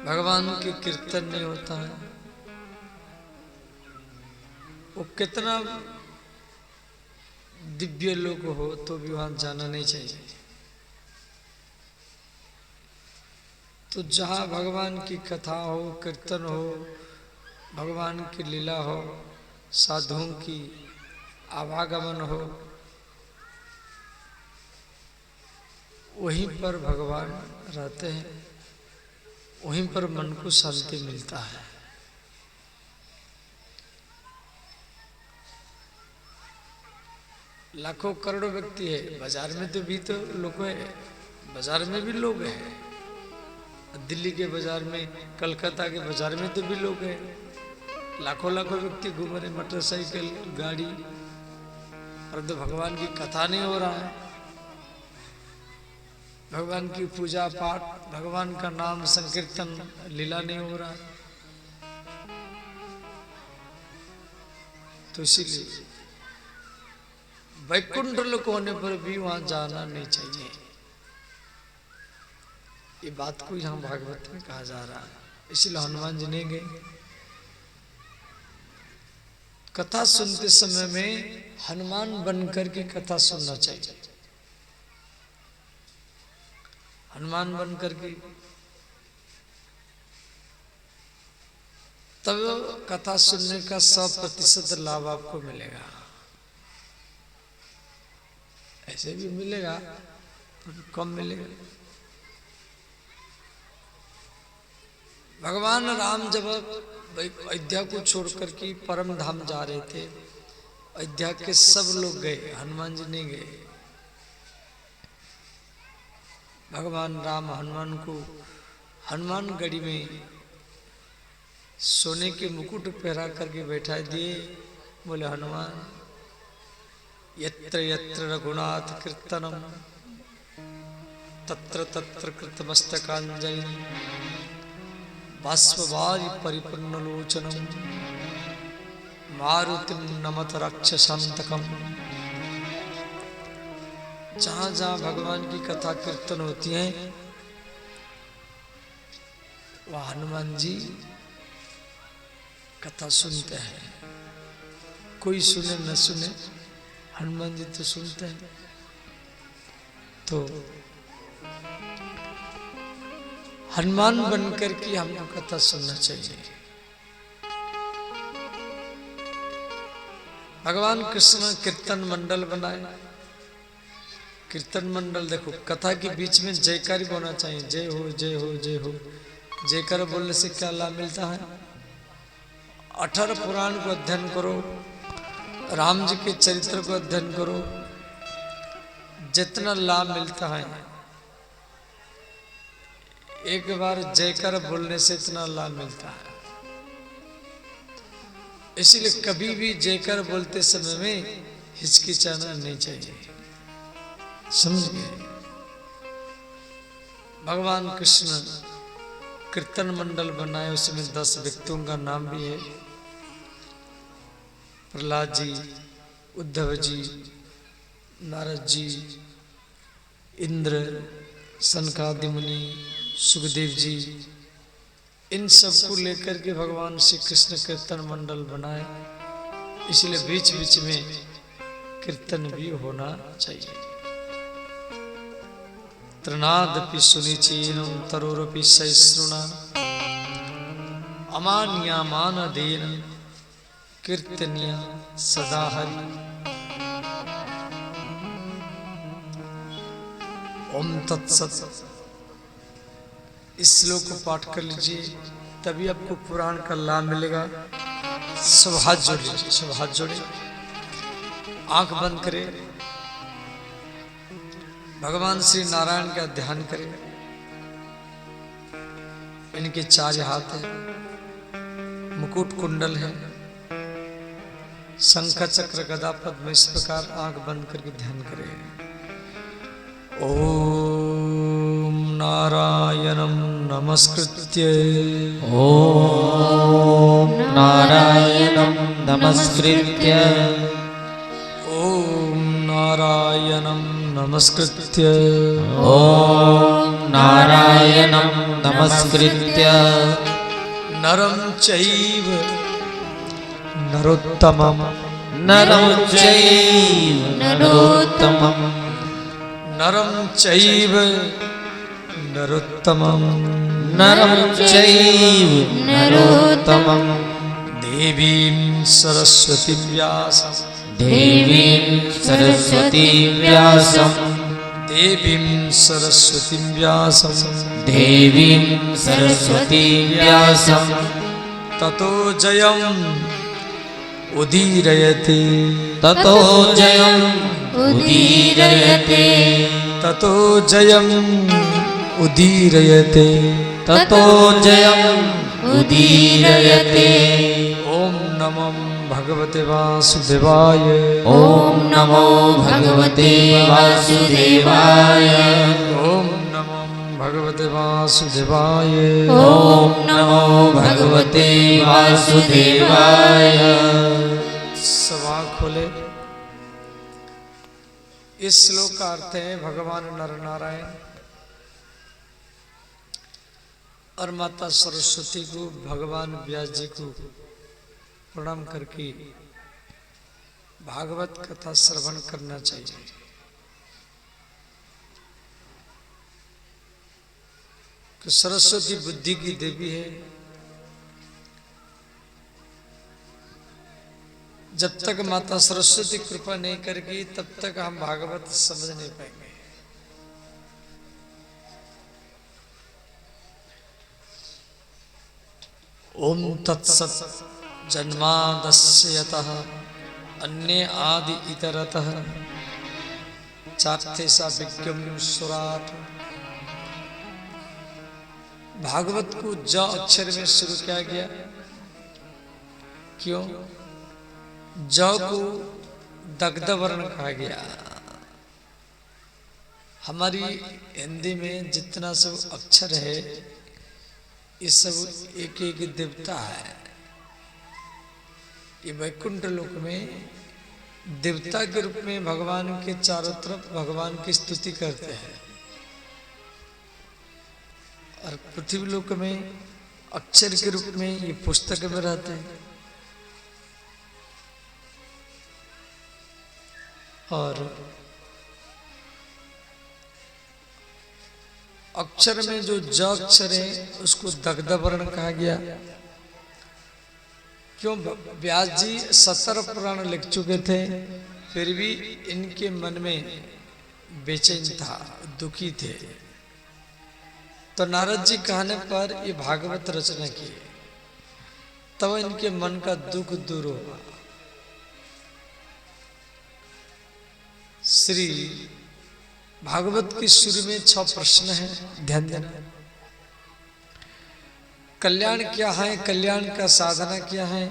भगवान की कीर्तन नहीं होता है, वो कितना दिव्य लोग हो तो भी वहां जाना नहीं चाहिए। तो जहां भगवान की कथा हो, कीर्तन हो, भगवान की लीला हो, साधुओं की आवागमन हो, वहीं पर भगवान रहते हैं, वहीं पर मन को शांति मिलता है। लाखों करोड़ों व्यक्ति है, बाजार में तो भी तो लोग है, बाजार में भी लोग हैं, दिल्ली के बाजार में, कलकत्ता के बाजार में तो भी लोग हैं, लाखों लाखों व्यक्ति घूम रहे, मोटरसाइकिल गाड़ी, और तो भगवान की कथा नहीं हो रहा है, भगवान की पूजा पाठ, भगवान का नाम संकीर्तन लीला नहीं हो रहा। तो इसीलिए वैकुंठ लोक होने पर भी वहां जाना नहीं चाहिए। ये बात को यहाँ भागवत में कहा जा रहा है, इसलिए हनुमान जी ने गए। कथा सुनते समय में हनुमान बनकर की कथा सुनना चाहिए। हनुमान बनकर की तब कथा सुनने का 100% लाभ आपको मिलेगा। ऐसे भी मिलेगा पर कम मिलेगा। भगवान राम जब अयोध्या को छोड़कर के परम धाम जा रहे थे, अयोध्या के सब लोग गए, हनुमान जी नहीं गए। भगवान राम हनुमान को हनुमान गढ़ी में सोने के मुकुट पहरा करके बैठा दिए। बोले हनुमान यत्र यत्र रघुनाथ कीर्तनम तत्र तत्र कृतमस्तकांजलि बाष्पवारि परिपूर्णलोचनम मारुतिम नमत राक्षसांतकम। जहां जहां भगवान की कथा कीर्तन होती है वह हनुमान जी कथा सुनते हैं। कोई सुने न सुने, हनुमान जी तो सुनते हैं। तो हनुमान बनकर के हमको कथा सुनना चाहिए। भगवान कृष्ण कीर्तन मंडल बनाए। कीर्तन मंडल देखो, कथा के बीच में जयकार होना चाहिए। जय हो जय हो जय हो। जयकार बोलने से क्या लाभ मिलता है? 18 पुराण को अध्ययन करो, राम जी के चरित्र को अध्ययन करो, जितना लाभ मिलता है एक बार जयकार बोलने से इतना लाभ मिलता है। इसीलिए कभी भी जयकार बोलते समय में हिचकिचाना नहीं चाहिए। समझ गए? भगवान कृष्ण कीर्तन मंडल बनाए, उसमें 10 व्यक्तियों का नाम भी है। प्रहलाद जी, उद्धव जी, नारद जी, इंद्र, सनकादि मुनि, सुखदेव जी, इन सबको लेकर के भगवान श्री कृष्ण कीर्तन मंडल बनाए। इसलिए बीच बीच में कीर्तन भी होना चाहिए। त्रनादपि सुनिचीनं तरोरपि सहिष्णुना अमान्यामानदेन कीर्तनीय सदा हरि। ओम तत्सत। इस श्लोक को पाठ कर लीजिए, तभी आपको पुराण का लाभ मिलेगा। सब हाथ जोड़ लीजिए, सब हाथ जोड़े, आंख बंद करें, भगवान श्री नारायण का ध्यान करें। इनके 4 हाथ हैं, मुकुट कुंडल है, शंख चक्र गदा पद्म। इस प्रकार आंख बंद करके ध्यान करें। ओम नारायणं नमस्कृत्य ओम नारायणं नमस्कृत्य ओम नारायणं नमस्कृत्य ओम नारायणं नमस्कृत्य नरं चैव नरोत्तमं नरं चैव नरोत्तमं नरं चैव नरोत्तमं नरं चैव नरोत्तमं देवीं सरस्वतीं व्यासं देवीं सरस्वतीं व्यासं देवीं सरस्वतीं व्यासं देवीं सरस्वतीं व्यासं ततो जयम् उदीरयते ततो जयम् उदीरयते ततो जयम् उदीरयते ततो जयम् उदीरयते। ओम नमो भगवते वासुदेवाय ओम नमो भगवते वासुदेवाय ओम नमो भगवते वासुदेवाय ओम नमो भगवते वासुदेवाय। सवा खोले। इस श्लोक का अर्थ है भगवान नर नारायण और माता सरस्वती को, भगवान व्यास जी को प्रणाम करके भागवत कथा श्रवण करना चाहिए। कि सरस्वती बुद्धि की देवी है। जब तक माता सरस्वती कृपा नहीं करेगी तब तक हम भागवत समझ नहीं पाएंगे। ओम तत्सत जन्मादस्य यतः अन्य आदि इतरतः चार्थे सा विज्ञम सुराट। भागवत को ज अक्षर में शुरू किया गया। क्यों? ज को दग्ध वर्ण कहा गया। हमारी हिंदी में जितना सब अक्षर है ये सब एक एक देवता है। ये वैकुंठ लोक में देवता के रूप में भगवान के चारों तरफ भगवान की स्तुति करते हैं, और पृथ्वी लोक में अक्षर के रूप में ये पुस्तक में रहते हैं। और अक्षर में जो ज अक्षर है उसको दग्ध वर्ण कहा गया। क्यों? व्यास जी 70 पुराण लिख चुके थे, फिर भी इनके मन में बेचैन था, दुखी थे। तो नारद जी कहने पर ये भागवत रचना की, तब इनके मन का दुख दूर हुआ। श्री भागवत की शुरू में 6 प्रश्न हैं, ध्यान देना। कल्याण क्या है, कल्याण का साधना क्या है,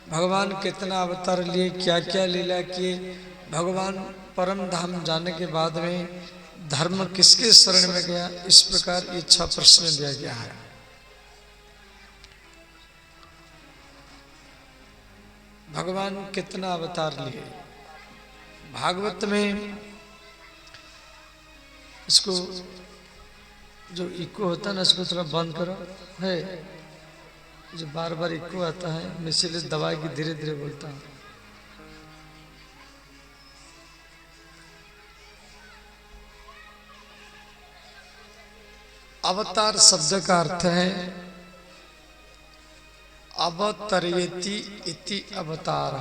भगवान कितना अवतार लिए, क्या क्या लीला किए, भगवान परम धाम जाने के बाद में धर्म किसके शरण में गया, इस प्रकार ये 6 प्रश्न दिया गया है। भगवान कितना अवतार लिए। भागवत में इसको जो इको होता है ना, इसको थोड़ा बंद करो है, जो बार बार इको आता है, मैं इसलिए दवाई की धीरे धीरे बोलता हूँ। अवतार शब्द का अर्थ है अवतरयति इति अवतार,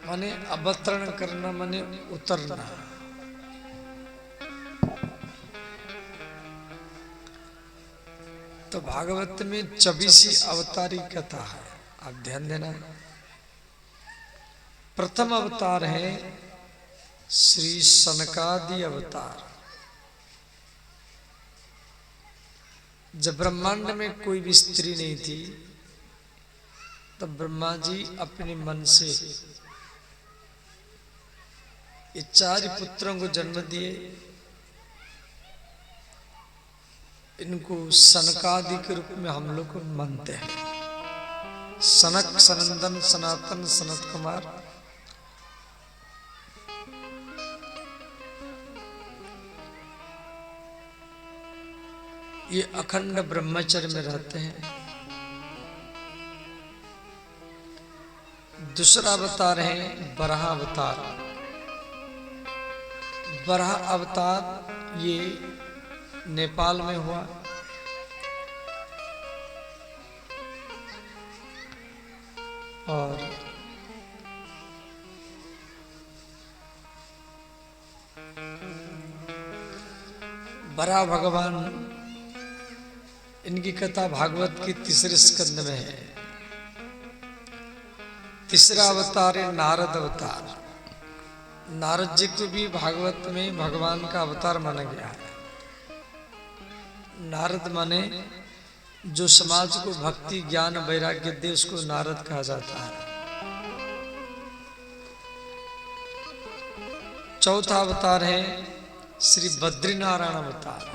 माने अवतरण करना, माने उतरना। तो भागवत में 24 अवतारी कथा है, आप ध्यान देना। प्रथम अवतार है श्री सनकादि अवतार। जब ब्रह्मांड में कोई भी स्त्री नहीं थी तब ब्रह्मा जी अपने मन से ये 4 पुत्रों को जन्म दिए। इनको सनकादि के रूप में हम लोग मानते हैं। सनक, सनंदन, सनातन, सनत कुमार। ये अखंड ब्रह्मचर्य में रहते हैं। दूसरा अवतार है बराह अवतार। बराह अवतार ये नेपाल में हुआ। और बराह भगवान, इनकी कथा भागवत की 3रे स्कंद में है। तीसरा अवतार है नारद अवतार। नारद जी को भी भागवत में भगवान का अवतार माना गया है। नारद माने जो समाज को भक्ति, ज्ञान, वैराग्य दे, उसको नारद कहा जाता है। चौथा अवतार है श्री बद्रीनारायण अवतार।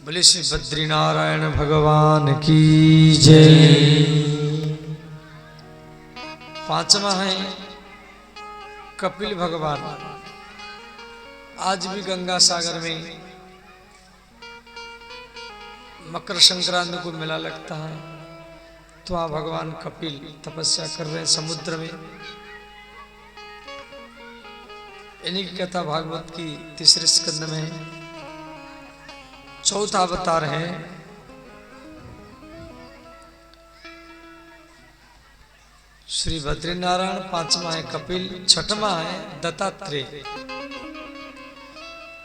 बोले श्री बद्रीनारायण भगवान की जय। पांचवा है कपिल भगवान। आज भी गंगा सागर में मकर संक्रांति को मेला लगता है, तो वहां भगवान कपिल तपस्या कर रहे हैं समुद्र में। इन्हीं की कथा भागवत की तीसरे स्कंद में है। चौथा अवतार है श्री बद्रीनारायण, पांचवा है कपिल, छठवां है दत्तात्रेय।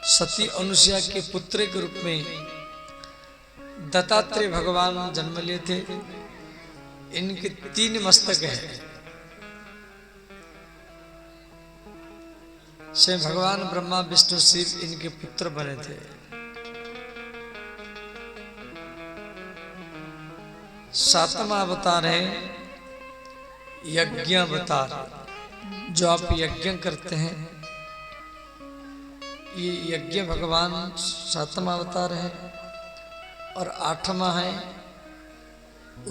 सती अनुसुईया के पुत्र के रूप में दत्तात्रेय भगवान जन्म लिए थे। इनके 3 मस्तक हैं। स्वयं भगवान ब्रह्मा विष्णु शिव इनके पुत्र बने थे। सातवां अवतार है यज्ञ अवतार। जो आप यज्ञ करते हैं, ये यज्ञ भगवान सातवां अवतार है। और 8वां है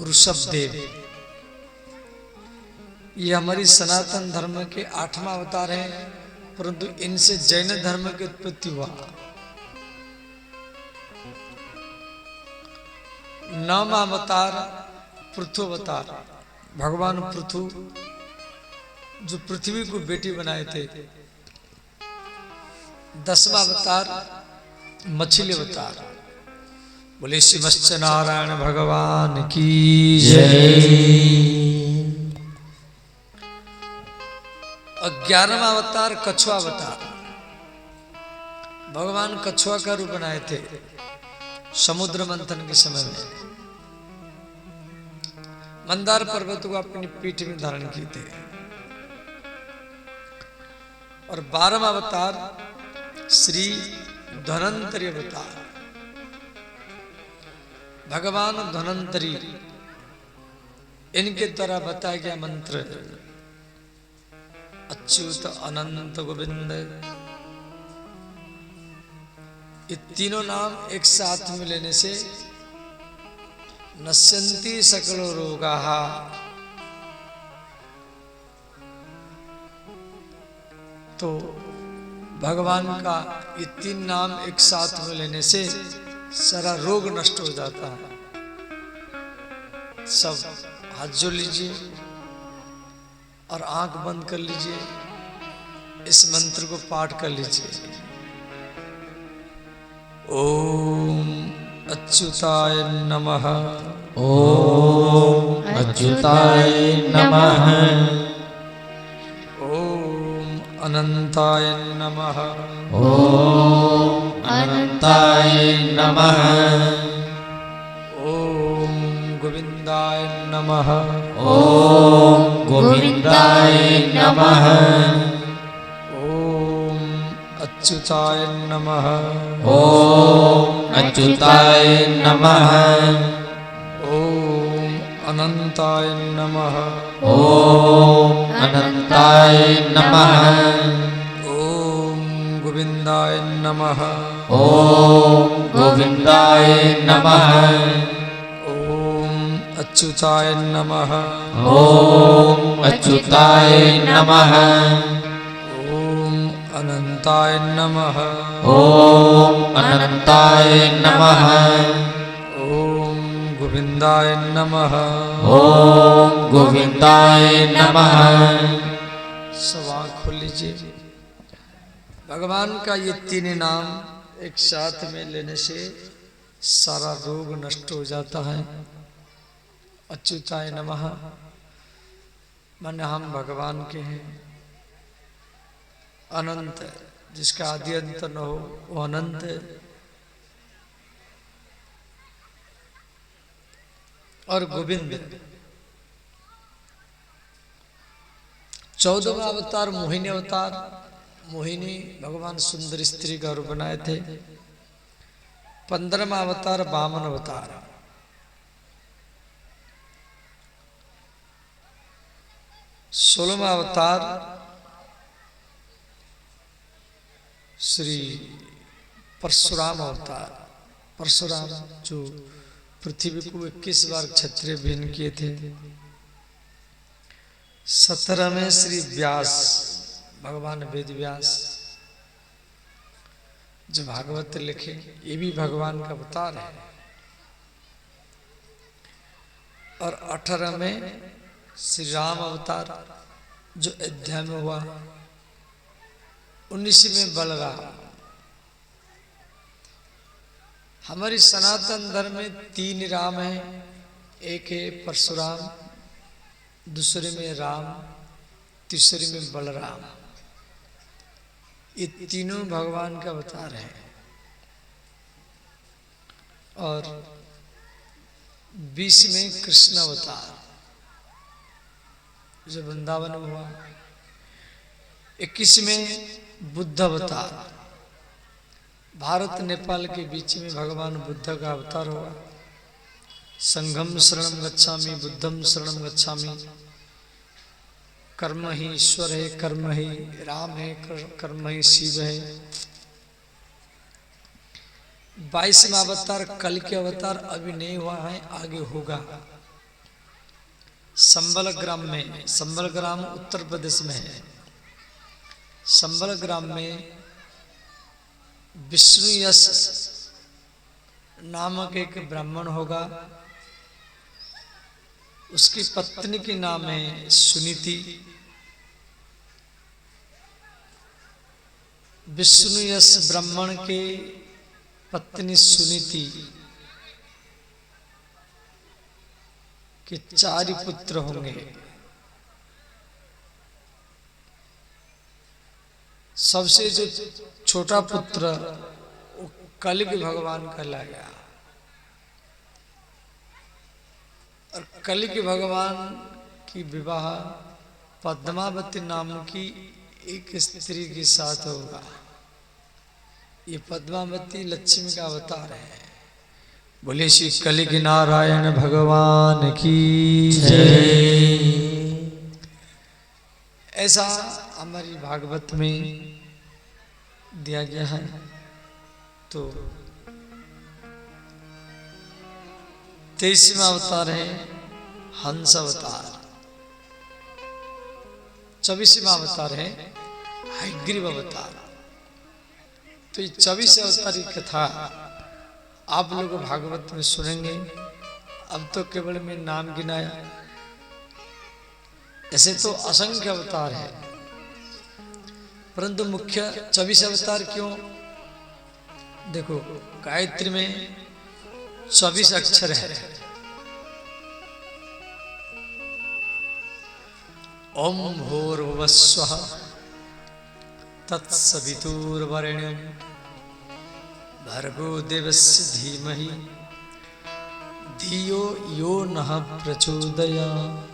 ऋषभ देव। ये हमारी सनातन धर्म के 8वां अवतार है, परंतु इनसे जैन धर्म की उत्पत्ति हुआ। 9वां अवतार पृथु अवतार। भगवान पृथु जो पृथ्वी को बेटी बनाए थे। 10वां अवतार मछली अवतार। बोले श्री मत्स्य नारायण भगवान की जय। 11वां अवतार कछुआ अवतार। भगवान कछुआ का रूप बनाए थे समुद्र मंथन के समय में। मंदार पर्वत को अपनी पीठ में धारण किए थे। और 12वां अवतार श्री धन्वंतरी अवतार। भगवान धन्वंतरी, इनके द्वारा बताया गया मंत्र अच्युत अनंत गोविंद। ये तीनों नाम एक साथ में लेने से नश्यन्ति सकलो रोगाः। तो भगवान का ये 3 नाम एक साथ में लेने से सारा रोग नष्ट हो जाता है। सब हाथ जोड़ लीजिए और आंख बंद कर लीजिए। इस मंत्र को पाठ कर लीजिए। ओम अच्युताय नमः। ओम अच्युताय नमः। ओम अनंताय नमः। ओम अनंताय नमः। ओम गोविंदाय नमः। ओम गोविंदाय नमः। ओम अच्युताय नमः। ओम अच्युताय नमः। ओम अनंताय नमः। ओम अनंताय नमः। ओम गोविंदाय नमः। ओम गोविंदाय नमः। ओम अच्युताय नमः। ओम अच्युताय नमः। ओम अनंताय नमः। ओम अनंताय नमः। ओम गोविंदाय नमः। ओम गोविंदाय नमः। सब आँख खोल लीजिए। भगवान का ये 3 नाम एक साथ में लेने से सारा रोग नष्ट हो जाता है। अच्युताय नमः माने हम भगवान के हैं। अनंत, जिसका आदि अंत न हो, वो अनंत है। और गोविंद 14वां अवतार मोहिनी अवतार। मोहिनी भगवान सुंदर स्त्री का रूप बनाए थे। 15वां अवतार वामन अवतार। 16वां अवतार श्री परशुराम अवतार। परशुराम जो पृथ्वी को 21 बार क्षत्रिय भिन्न किए थे। 17वें श्री व्यास, भगवान वेद व्यास जो भागवत लिखे, ये भी भगवान का अवतार है। और 18 में श्री राम अवतार जो अयोध्या में हुआ, 19 में बलराम। हमारी सनातन धर्म में 3 राम हैं, एक है परशुराम, दूसरे में राम, तीसरे में बलराम। ये तीनों भगवान का अवतार है। और 20 में कृष्ण अवतार जो वृंदावन में हुआ, 21 में बुद्ध अवतार, भारत नेपाल के बीच में भगवान बुद्ध का अवतार हुआ। संघम शरणम गच्छामि, बुद्धम शरणम गच्छामि, कर्म ही ईश्वर है, कर्म ही राम है, कर्म ही शिव है। 22वां अवतार कल के अवतार अभी नहीं हुआ है, आगे होगा। संबल ग्राम में, संबल ग्राम उत्तर प्रदेश में है, संबल ग्राम में विष्णु यश नामक एक ब्राह्मण होगा। उसकी पत्नी के नाम है सुनीति। विष्णु यश ब्राह्मण के पत्नी सुनीति के 4 पुत्र होंगे। सबसे जो छोटा पुत्र वो कलिग भगवान कहलाया। और कलिग भगवान की विवाह पद्मावती नाम की एक स्त्री के साथ होगा। ये पद्मावती लक्ष्मी का अवतार है। बोले श्री कलिग नारायण भगवान की जय। ऐसा हमारी भागवत में दिया गया है। तो 23वां अवतार है हंस अवतार। 24वां अवतार है हयग्रीव अवतार। तो ये 24 अवतार की कथा आप लोग भागवत में सुनेंगे। अब तो केवल मैं नाम गिनाया, ऐसे तो असंख्य अवतार है, परंतु मुख्य 24 अवतार क्यों? देखो गायत्री में 24 अक्षर है। ओम भूर्भुवस्वः तत्सवितुर्वरेण्यं भर्गो देवस्य धीमहि धियो यो नः प्रचोदयात्।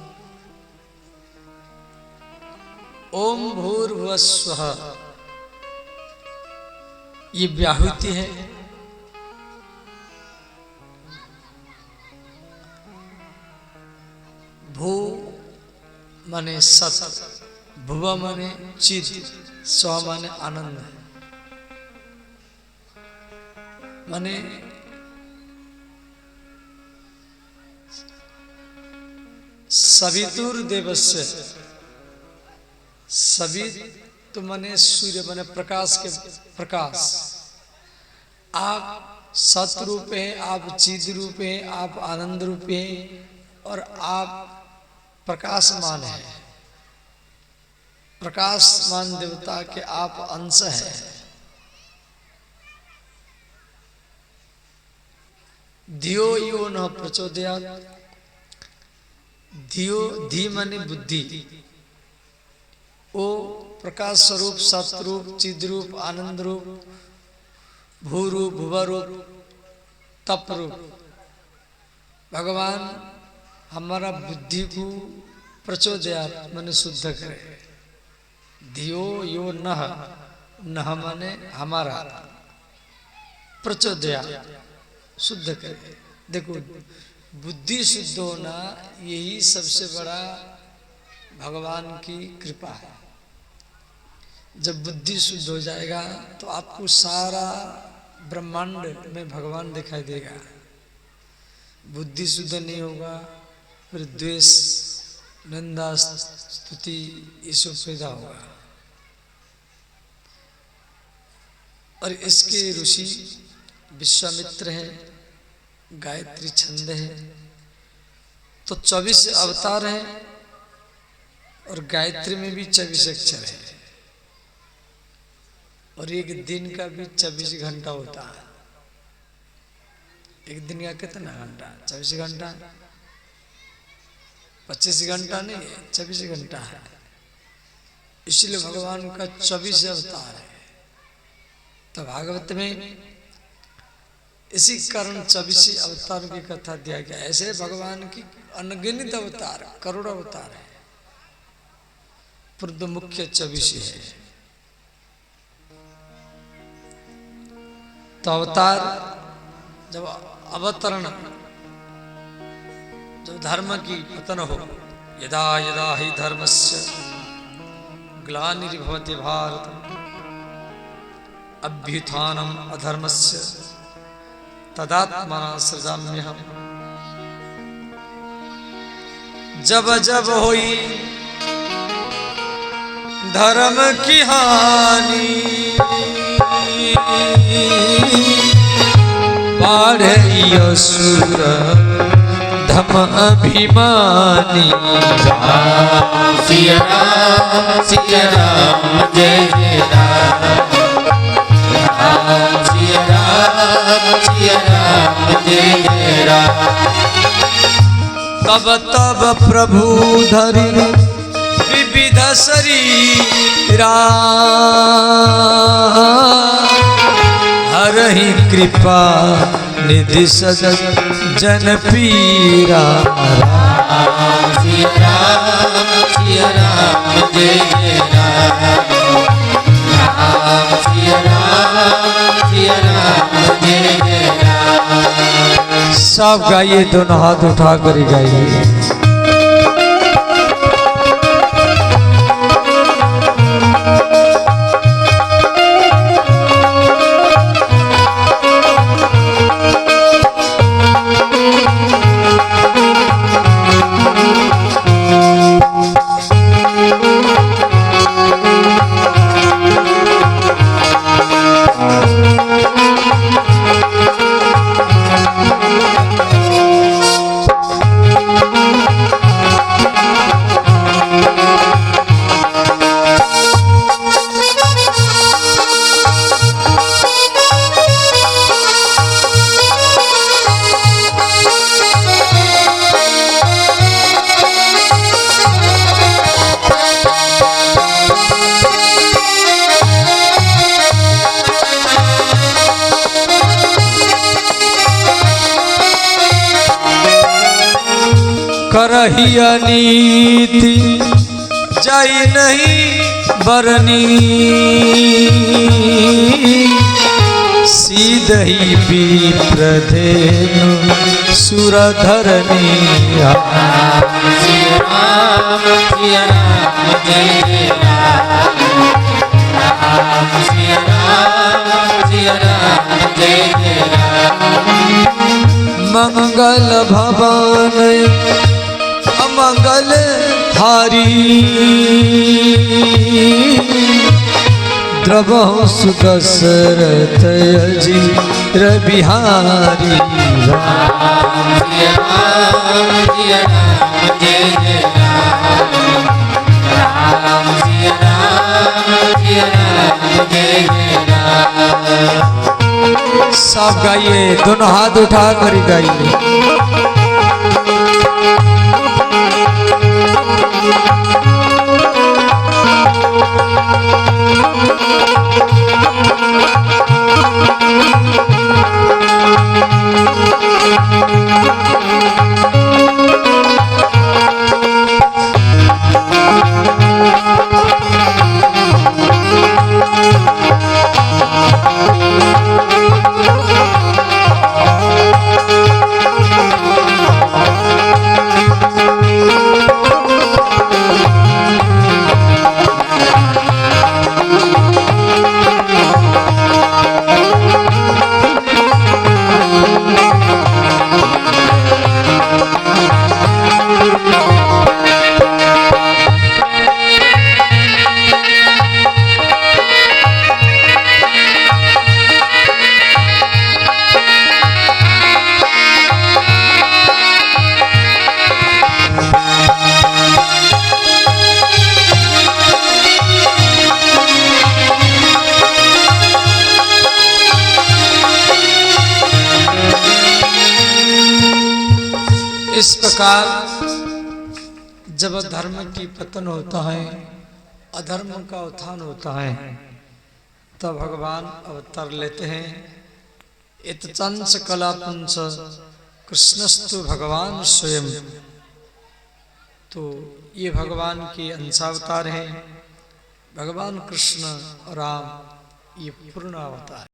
ओम भूर्भुवस्वः ये व्याहुति है। भू माने सत, भुवा माने चित, स्व माने आनंद, माने सवितुर देवस्य। सवित तो माने सूर्य, माने प्रकाश के प्रकाश। आप सत रूप है, आप चिद रूप है, आप आनंद रूप है, और आप प्रकाशमान है। प्रकाशमान देवता के आप अंश है। धियो यो न प्रचोदयात्। धियो, धी माने बुद्धि। वो प्रकाश स्वरूप, सतरूप, चिद रूप, आनंद रूप, भू रूप, भुवा रूप, तप रूप भगवान हमारा बुद्धि को प्रचोदयात् माने शुद्ध करे। धियो यो नः, नः माने हमारा, प्रचोदयात् शुद्ध करे। देखो बुद्धि शुद्ध होना यही सबसे बड़ा भगवान की कृपा है। जब बुद्धि शुद्ध हो जाएगा तो आपको सारा ब्रह्मांड में भगवान दिखाई देगा। बुद्धि शुद्ध नहीं होगा, फिर द्वेष, निंदा, स्तुति ये सब पैदा होगा। और इसके ऋषि विश्वामित्र है, गायत्री छंद है। तो 24 अवतार हैं और गायत्री में भी 24 अक्षर है और एक दिन का भी 24 घंटा होता है। एक दिन का कितना घंटा? 24 घंटा, 25 घंटा नहीं है, 24 घंटा है। इसलिए भगवान का 24 अवतार है। तो भागवत में इसी कारण 24 अवतार की कथा दिया गया। ऐसे भगवान की अनगिनत अवतार, करोड़ों अवतार है, पर मुख्य 24 है। तो अवतार जब अवतरण, जब धर्म की पतन हो, यदा यदा हि धर्मस्य ग्लानिर्भवति भारत अभ्युत्थानम् अधर्मस्य तदात्मना सृजाम्यहम्। जब जब होई धर्म की हानि, बाढ़े असुर धम अभिमानी। सिया राम जय जय राम, सिया राम जय जय राम। तब तब प्रभु धरि विविध शरीरा, हरहि कृपा निधि सजन जन पीरा। सिया राम जय जय राम, सिया राम जय जय राम। सब गाइए, दोनों हाथ उठा कर गाइए। करहिया नीति जाई नहीं बरनी, सीधही विप्रधेनु सुरधरनी। सिया राम जय जय राम, सिया राम जय जय राम। मंगल भवन अमंगल हारी, द्रवहु सुदशरथ अजीर बिहारी। सिया राम जय जय राम, सिया राम जय जय राम। सब गाइए, दोनों हाथ उठा कर गाइए। इस प्रकार जब धर्म की पतन होता है, अधर्म का उत्थान होता है, तब भगवान अवतार लेते हैं। इतचंस कलापुंस कृष्णस्तु भगवान स्वयं। तो ये भगवान के अंशावतार हैं। भगवान कृष्ण और राम ये पूर्ण अवतार।